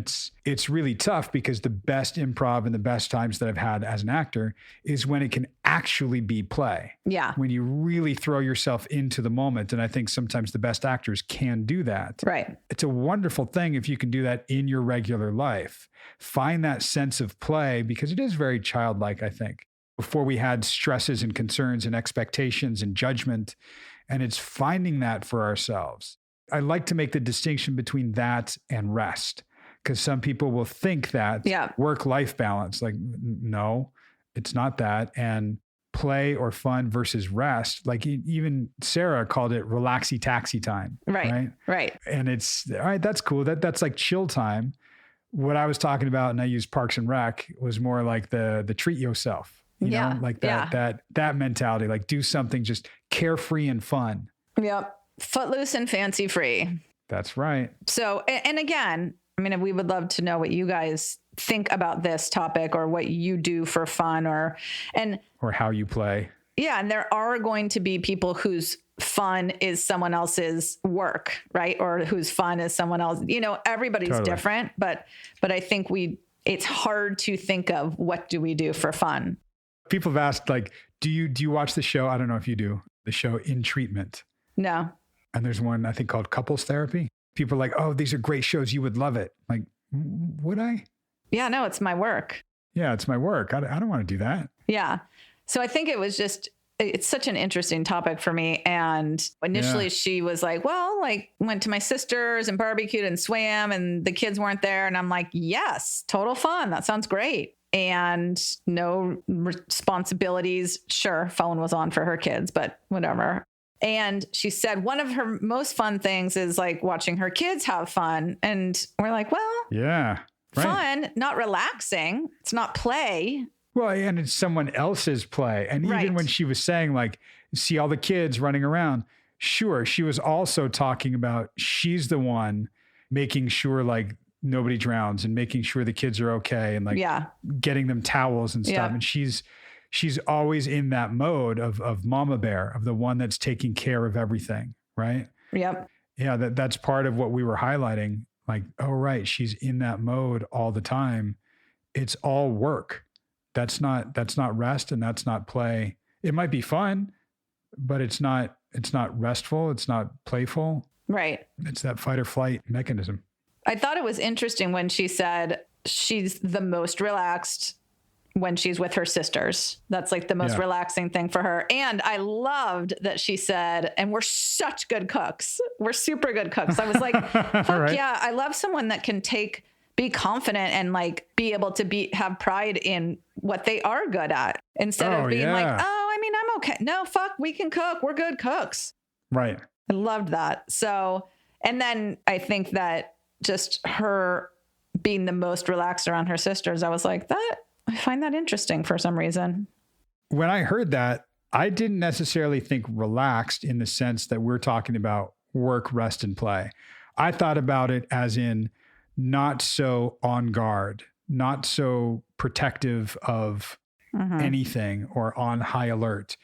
it's really tough because the best improv and the best times that I've had as an actor is when it can actually be play. Yeah. When you really throw yourself into the moment. And I think sometimes the best actors can do that. Right. It's a wonderful thing if you can do that in your regular life. Find that sense of play because it is very childlike, I think. Before we had stresses and concerns and expectations and judgment, and it's finding that for ourselves. I like to make the distinction between that and rest, because some people will think that work-life balance, like, no, it's not that. And play or fun versus rest, like even Sarah called it relaxy taxi time. Right. And it's, all right, that's cool. That's like chill time. What I was talking about, and I used Parks and Rec, was more like the treat yourself. You know, like that mentality, like do something just carefree and fun. Yep. Footloose and fancy free. That's right. So, and again, I mean, we would love to know what you guys think about this topic, or what you do for fun, or how you play. Yeah. And there are going to be people whose fun is someone else's work, right? Or whose fun is someone else, everybody's different, but I think it's hard to think of what do we do for fun. People have asked, like, do you watch the show? I don't know if you do, the show In Treatment. No. And there's one, I think, called Couples Therapy. People are like, oh, these are great shows. You would love it. Like, would I? Yeah, no, it's my work. Yeah, it's my work. I don't want to do that. Yeah. So I think it's such an interesting topic for me. And initially she was like, well, like, went to my sister's and barbecued and swam and the kids weren't there. And I'm like, yes, total fun. That sounds great. And no responsibilities. Sure, phone was on for her kids, but whatever. And she said one of her most fun things is like watching her kids have fun. And we're like, well, yeah, right. Fun, not relaxing. It's not play. Well, and it's someone else's play. And even when she was saying, like, see all the kids running around, sure, she was also talking about she's the one making sure, like, nobody drowns and making sure the kids are okay and, like, getting them towels and stuff. Yeah. And she's always in that mode of mama bear, of the one that's taking care of everything. Right. Yep. Yeah. That's part of what we were highlighting. Like, oh, right. She's in that mode all the time. It's all work. That's not rest, and that's not play. It might be fun, but it's not restful. It's not playful. Right. It's that fight or flight mechanism. I thought it was interesting when she said she's the most relaxed when she's with her sisters. That's like the most relaxing thing for her. And I loved that she said, and we're such good cooks. We're super good cooks. I was like, fuck right. Yeah, I love someone that can be confident and, like, be able to have pride in what they are good at, instead of being like, oh, I mean, I'm okay. No, fuck, we can cook. We're good cooks. Right. I loved that. So, and then I think that just her being the most relaxed around her sisters, I was like, I find that interesting for some reason. When I heard that, I didn't necessarily think relaxed in the sense that we're talking about work, rest, and play. I thought about it as in not so on guard, not so protective of anything or on high alert.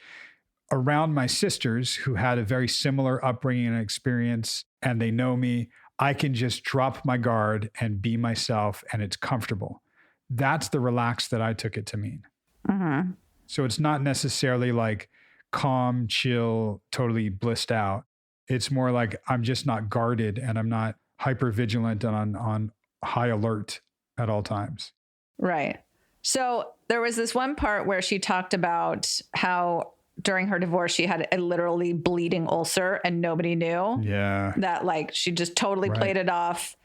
Around my sisters, who had a very similar upbringing and experience, and they know me, I can just drop my guard and be myself, and it's comfortable. That's the relaxed that I took it to mean. Mm-hmm. So it's not necessarily like calm, chill, totally blissed out. It's more like I'm just not guarded, and I'm not hyper vigilant and on high alert at all times. Right. So there was this one part where she talked about how during her divorce, she had a literally bleeding ulcer and nobody knew. Yeah. That, like, she just totally played it off.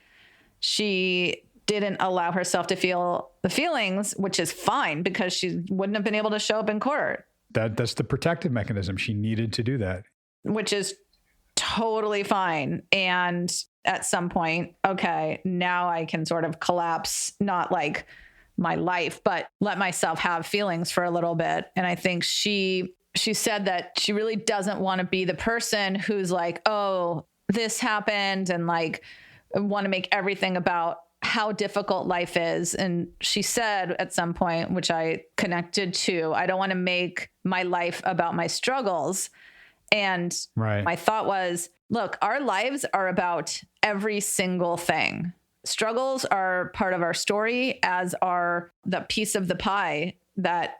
She didn't allow herself to feel the feelings, which is fine because she wouldn't have been able to show up in court. That's the protective mechanism. She needed to do that. Which is totally fine. And at some point, okay, now I can sort of collapse, not like my life, but let myself have feelings for a little bit. And I think she said that she really doesn't want to be the person who's like, oh, this happened, and like want to make everything about how difficult life is. And she said at some point, which I connected to, I don't want to make my life about my struggles. And my thought was, look, our lives are about every single thing. Struggles are part of our story, as are the piece of the pie that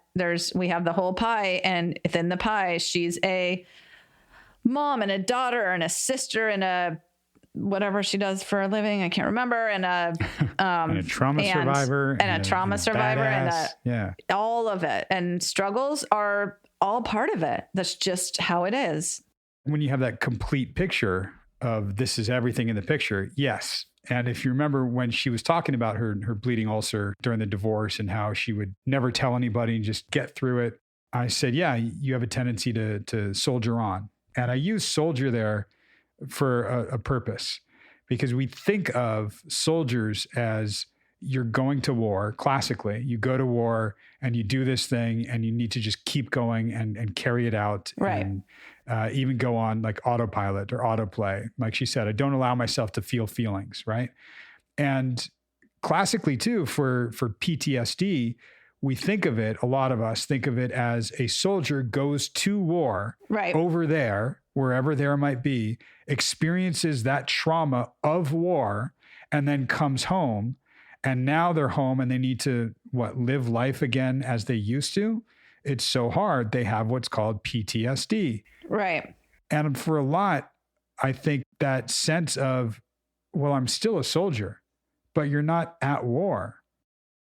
we have the whole pie. And within the pie, she's a mom and a daughter and a sister and a whatever she does for a living, I can't remember, and a trauma survivor, and a trauma survivor, and all of it. And struggles are all part of it. That's just how it is. When you have that complete picture of this is everything in the picture, yes. And if you remember when she was talking about her bleeding ulcer during the divorce and how she would never tell anybody and just get through it, I said, yeah, you have a tendency to soldier on. And I use soldier there for a purpose, because we think of soldiers as you're going to war. Classically, you go to war and you do this thing and you need to just keep going and carry it out. Right. And even go on like autopilot or autoplay. Like she said, I don't allow myself to feel feelings. Right. And classically too, for PTSD, we think of it, a lot of us think of it as a soldier goes to war over there, wherever there might be, experiences that trauma of war, and then comes home. And now they're home and they need to, live life again as they used to. It's so hard. They have what's called PTSD. Right. And for a lot, I think that sense of, well, I'm still a soldier, but you're not at war.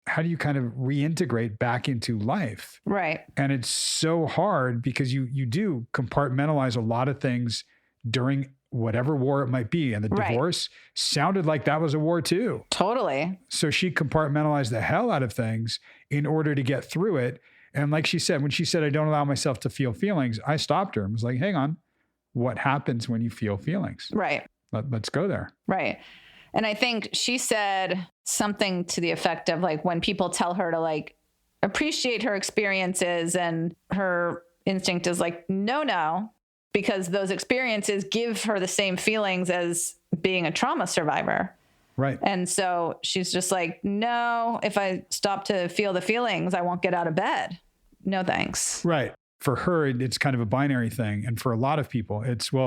How do you kind of reintegrate back into life? Right. And it's so hard because you do compartmentalize a lot of things during whatever war it might be. And the divorce sounded like that was a war too. Totally. So she compartmentalized the hell out of things in order to get through it. And like she said, when she said, I don't allow myself to feel feelings, I stopped her and was like, hang on, what happens when you feel feelings? Right. Let's go there. Right. And I think she said something to the effect of like, when people tell her to like appreciate her experiences, and her instinct is like, no, because those experiences give her the same feelings as being a trauma survivor. Right. And so she's just like, no, if I stop to feel the feelings, I won't get out of bed. No, thanks. Right. For her, it's kind of a binary thing. And for a lot of people, it's, well,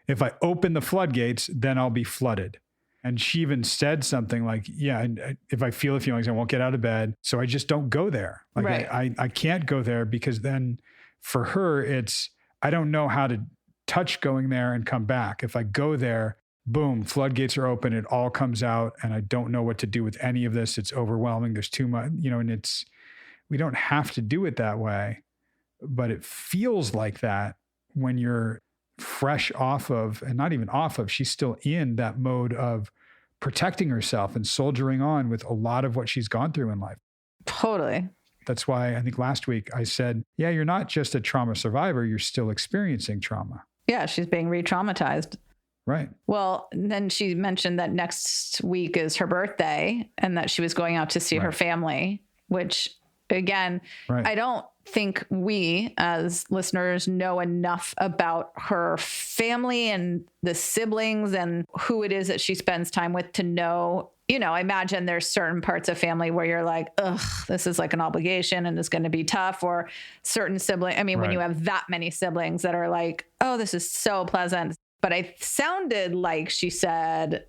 if I open the floodgates, then I'll be flooded. And she even said something like, yeah, if I feel the feelings, I won't get out of bed. So I just don't go there. Like I can't go there, because then for her, it's, I don't know how to touch going there and come back. If I go there, boom, floodgates are open. It all comes out and I don't know what to do with any of this. It's overwhelming. There's too much, and we don't have to do it that way, but it feels like that when you're fresh off of, and not even off of, she's still in that mode of protecting herself and soldiering on with a lot of what she's gone through in life. Totally. That's why I think last week I said, yeah, you're not just a trauma survivor, you're still experiencing trauma. Yeah, she's being re-traumatized. Right. Well, then she mentioned that next week is her birthday and that she was going out to see her family, which again, I don't think we as listeners know enough about her family and the siblings and who it is that she spends time with to know. I imagine there's certain parts of family where you're like, ugh, this is like an obligation and it's going to be tough, or certain sibling. I mean, when you have that many siblings that are like, oh, this is so pleasant. But I sounded like she said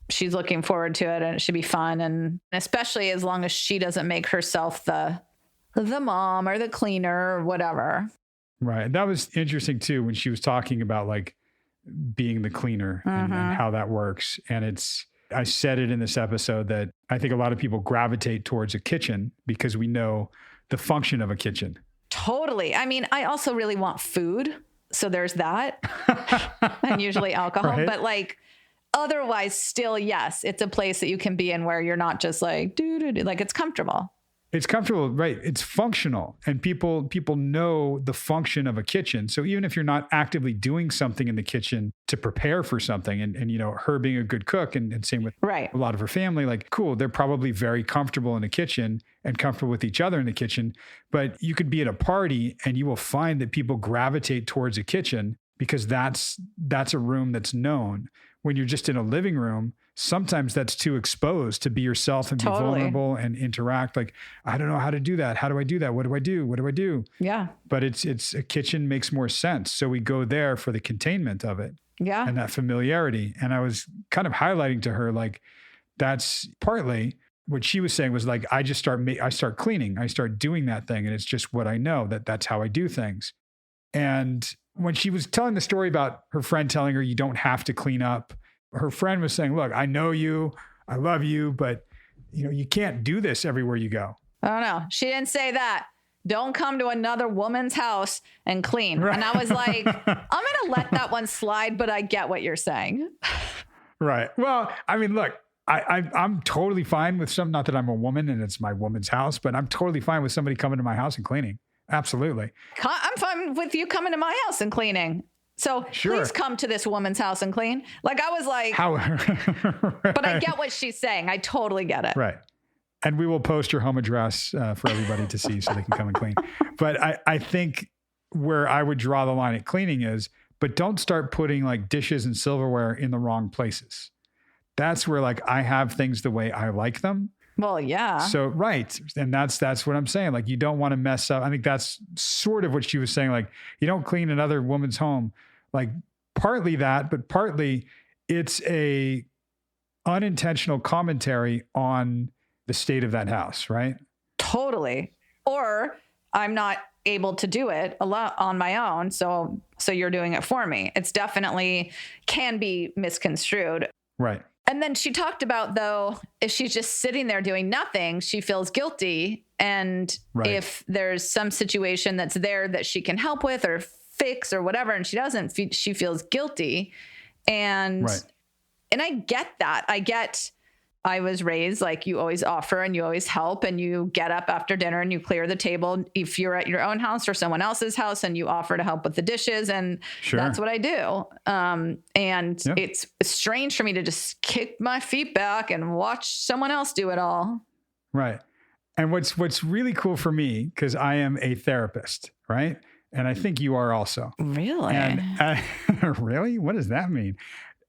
she's looking forward to it and it should be fun. And especially as long as she doesn't make herself the mom or the cleaner or whatever. Right. That was interesting too, when she was talking about like being the cleaner and how that works. And I said it in this episode that I think a lot of people gravitate towards a kitchen because we know the function of a kitchen. Totally. I mean, I also really want food. So there's that. And usually alcohol. Right. But like otherwise still, yes, it's a place that you can be in where you're not just like, like it's comfortable. It's comfortable, right? It's functional, and people know the function of a kitchen. So even if you're not actively doing something in the kitchen to prepare for something, and you know, her being a good cook, and same with Right. a lot of her family, like, cool, they're probably very comfortable in the kitchen and comfortable with each other in the kitchen. But you could be at a party and you will find that people gravitate towards a kitchen because that's a room that's known. When you're just in a living room, sometimes that's too exposed to be yourself and be vulnerable and interact. Like, I don't know how to do that. How do I do that? What do I do? What do I do? Yeah. But it's a kitchen makes more sense. So we go there for the containment of it. Yeah. And that familiarity. And I was kind of highlighting to her, like, that's partly what she was saying was like, I start cleaning. I start doing that thing. And it's just what I know, that's how I do things. And when she was telling the story about her friend telling her, you don't have to clean up, her friend was saying, look, I know you, I love you, but you know, you can't do this everywhere you go. Oh no, she didn't say that. Don't come to another woman's house and clean. Right. And I was like, I'm going to let that one slide, but I get what you're saying. Right. Well, I mean, look, I'm totally fine with not that I'm a woman and it's my woman's house, but I'm totally fine with somebody coming to my house and cleaning. Absolutely. I'm fine with you coming to my house and cleaning. So please come to this woman's house and clean. Like, I was like, right. But I get what she's saying. I totally get it. Right. And we will post your home address for everybody to see so they can come and clean. But I think where I would draw the line at cleaning is, but don't start putting like dishes and silverware in the wrong places. That's where like I have things the way I like them. Well, yeah. So, right. And that's what I'm saying. Like, you don't want to mess up. I think that's sort of what she was saying. Like, you don't clean another woman's home. Like, partly that, but partly it's a unintentional commentary on the state of that house, right? Totally. Or I'm not able to do it a lot on my own. So you're doing it for me. It's definitely can be misconstrued. Right. And then she talked about, though, if she's just sitting there doing nothing, she feels guilty. And if there's some situation that's there that she can help with or fix or whatever, and she doesn't, she feels guilty. And I get that. I was raised like you always offer and you always help and you get up after dinner and you clear the table if you're at your own house or someone else's house and you offer to help with the dishes. And that's what I do. It's strange for me to just kick my feet back and watch someone else do it all. Right. And what's really cool for me, because I am a therapist, right? And I think you are also. Really? And really? What does that mean?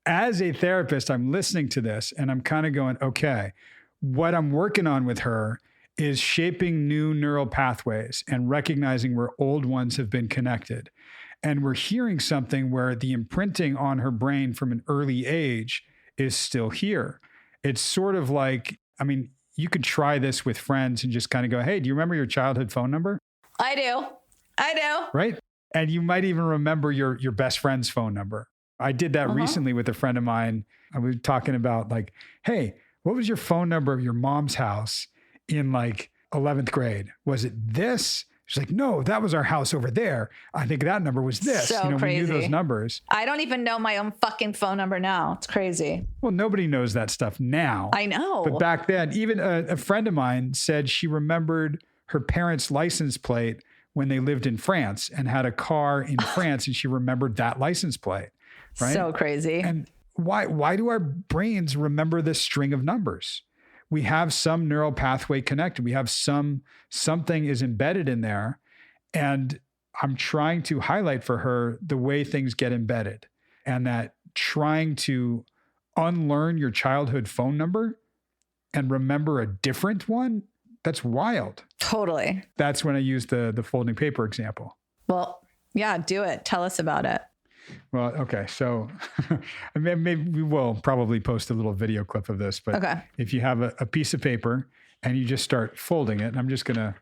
As a therapist, I'm listening to this and I'm kind of going, okay, what I'm working on with her is shaping new neural pathways and recognizing where old ones have been connected. And we're hearing something where the imprinting on her brain from an early age is still here. It's sort of like, I mean, you could try this with friends and just kind of go, hey, do you remember your childhood phone number? I do. Right? And you might even remember your best friend's phone number. I did that recently with a friend of mine. I was talking about like, hey, what was your phone number of your mom's house in like 11th grade? Was it this? She's like, no, that was our house over there. I think that number was this. So crazy. We knew those numbers. I don't even know my own fucking phone number now. It's crazy. Well, nobody knows that stuff now. I know. But back then, even a friend of mine said she remembered her parents' license plate when they lived in France and had a car in France, and she remembered that license plate. Right? So crazy. And why do our brains remember this string of numbers? We have some neural pathway connected. We have something is embedded in there. And I'm trying to highlight for her the way things get embedded, and that trying to unlearn your childhood phone number and remember a different one, that's wild. Totally. That's when I use the folding paper example. Well, yeah, do it. Tell us about it. Well, okay. So maybe we will probably post a little video clip of this, but if you have a piece of paper and you just start folding it, and I'm just going to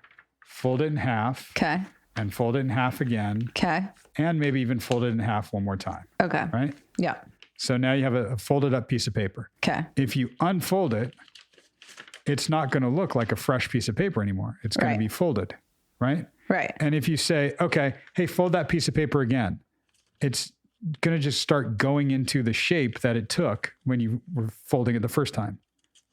fold it in half. Okay. And fold it in half again. Okay. And maybe even fold it in half one more time. Okay. Right? Yeah. So now you have a folded up piece of paper. Okay. If you unfold it, it's not going to look like a fresh piece of paper anymore. It's going to be folded. Right? Right. And if you say, okay, hey, fold that piece of paper again, it's going to just start going into the shape that it took when you were folding it the first time,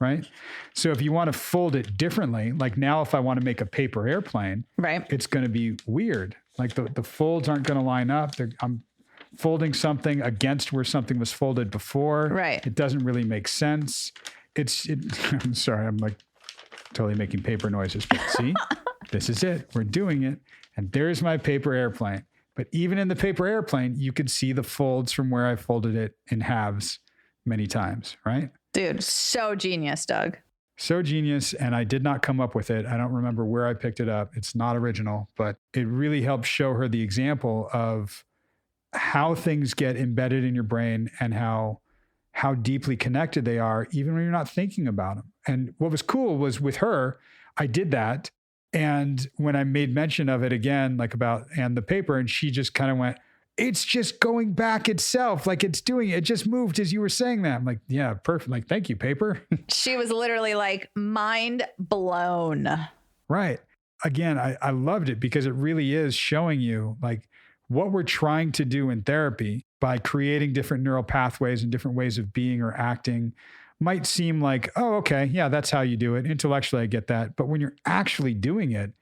right? So if you want to fold it differently, like now if I want to make a paper airplane, Right. it's going to be weird. Like the folds aren't going to line up. I'm folding something against where something was folded before. Right. It doesn't really make sense. I'm sorry, I'm like totally making paper noises, but see, this is it. We're doing it. And there's my paper airplane. But even in the paper airplane, you could see the folds from where I folded it in halves many times, right? Dude, so genius, Doug. So genius. And I did not come up with it. I don't remember where I picked it up. It's not original, but it really helped show her the example of how things get embedded in your brain and how deeply connected they are, even when you're not thinking about them. And what was cool was with her, I did that. And when I made mention of it again, like about, and the paper, and she just kind of went, it's just going back itself. Like it's doing it. It just moved as you were saying that. I'm like, yeah, perfect. Like, thank you, paper. She was literally like mind blown. Right. Again, I loved it because it really is showing you like what we're trying to do in therapy by creating different neural pathways and different ways of being or acting might seem like, oh, okay, yeah, that's how you do it. Intellectually, I get that. But when you're actually doing it,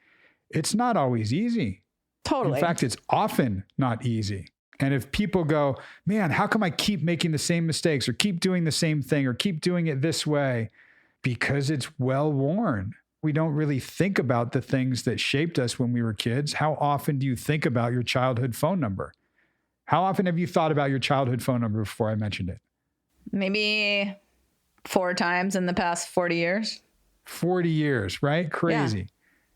it's not always easy. Totally. In fact, it's often not easy. And if people go, man, how come I keep making the same mistakes or keep doing the same thing or keep doing it this way? Because it's well worn. We don't really think about the things that shaped us when we were kids. How often do you think about your childhood phone number? How often have you thought about your childhood phone number before I mentioned it? Maybe 4 times in the past 40 years. 40 years, right? Crazy. Yeah.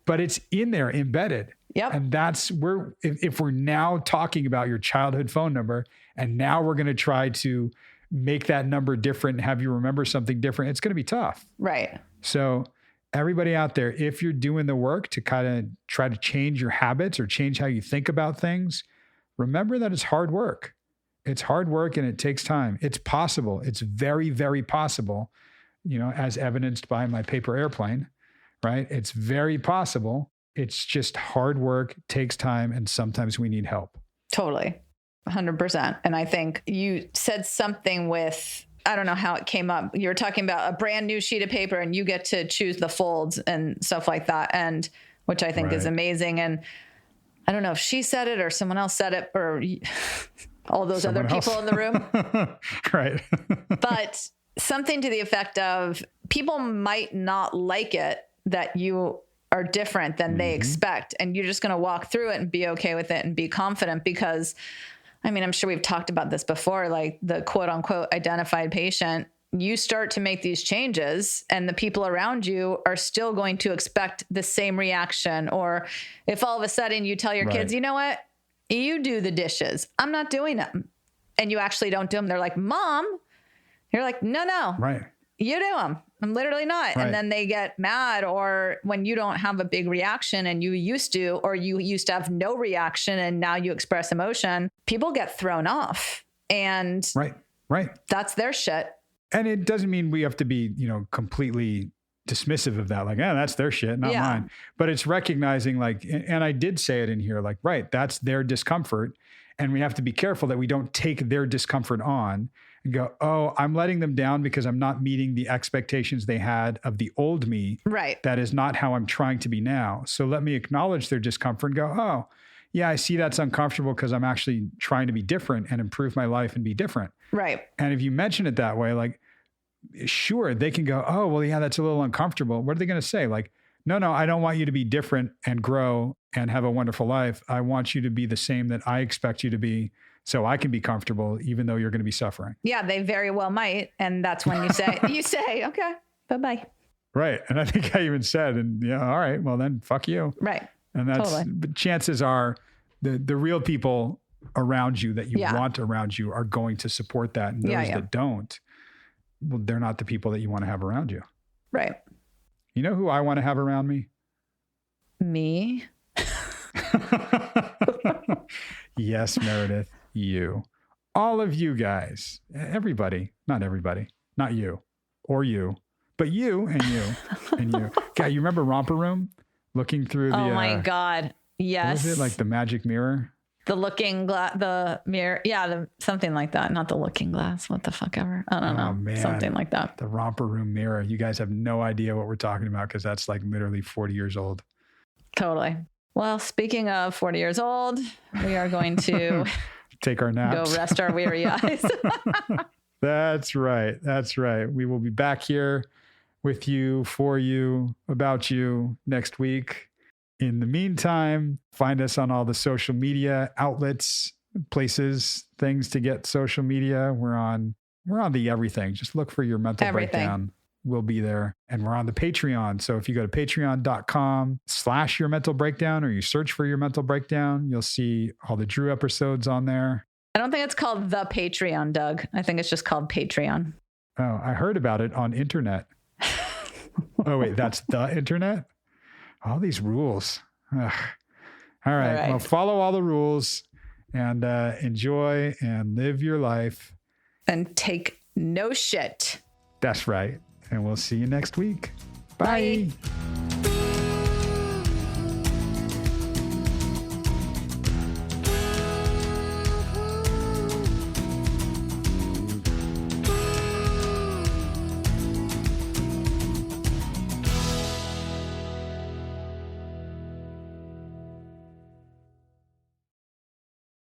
But it's in there, embedded. Yep. And that's where, if we're now talking about your childhood phone number, and now we're going to try to make that number different, have you remember something different, it's going to be tough. Right. So everybody out there, if you're doing the work to kind of try to change your habits or change how you think about things, remember that it's hard work. It's hard work and it takes time. It's possible. It's very, very possible, as evidenced by my paper airplane, right? It's very possible. It's just hard work, takes time, and sometimes we need help. Totally. 100%. And I think you said something with, I don't know how it came up. You were talking about a brand new sheet of paper and you get to choose the folds and stuff like that. And which I think is amazing. And I don't know if she said it or someone else said it or all those other people in the room. Right. But something to the effect of people might not like it that you are different than they expect. And you're just going to walk through it and be okay with it and be confident because, I mean, I'm sure we've talked about this before, like the quote unquote identified patient, you start to make these changes and the people around you are still going to expect the same reaction. Or if all of a sudden you tell your kids, you know what, you do the dishes, I'm not doing them. And you actually don't do them. They're like, Mom, you're like, no, you do them. I'm literally not. And then they get mad, or when you don't have a big reaction and you used to, or you used to have no reaction and now you express emotion, people get thrown off. And that's their shit. And it doesn't mean we have to be, completely dismissive of that. Like, that's their shit, not mine. But it's recognizing and I did say it in here, that's their discomfort. And we have to be careful that we don't take their discomfort on and go, oh, I'm letting them down because I'm not meeting the expectations they had of the old me. Right. That is not how I'm trying to be now. So let me acknowledge their discomfort and go, oh, yeah, I see that's uncomfortable because I'm actually trying to be different and improve my life and be different. Right. And if you mention it that way, sure, they can go, oh, well, yeah, that's a little uncomfortable. What are they going to say? No, I don't want you to be different and grow and have a wonderful life. I want you to be the same that I expect you to be so I can be comfortable, even though you're going to be suffering. Yeah, they very well might. And that's when you say, okay, bye-bye. Right. And I think I even said, all right, well then fuck you. Right. And but chances are the real people around you that you want around you are going to support that. And those that don't, well, they're not the people that you want to have around you. Right. You know who I want to have around me? Me? Yes, Meredith, you. All of you guys. Everybody. Not everybody. Not you. Or you. But you and you and you. God, you remember Romper Room? Looking through the... Oh my God. Yes. What was it? Like the magic mirror? The looking glass, the mirror. Yeah, something like that. Not the looking glass. What the fuck ever. I don't know. Man. Something like that. The romper room mirror. You guys have no idea what we're talking about because that's like literally 40 years old. Totally. Well, speaking of 40 years old, we are going to take our naps. Go rest our weary eyes. That's right. That's right. We will be back here with you, for you, about you next week. In the meantime, find us on all the social media outlets, places, things to get social media. We're on the everything. Just look for Your Mental Breakdown. We'll be there. And we're on the Patreon. So if you go to patreon.com/Your Mental Breakdown, or you search for Your Mental Breakdown, you'll see all the Drew episodes on there. I don't think it's called the Patreon, Doug. I think it's just called Patreon. Oh, I heard about it on internet. Oh, wait, that's the internet? All these rules. Ugh. All right. Well, follow all the rules and enjoy and live your life. And take no shit. That's right. And we'll see you next week. Bye. Bye.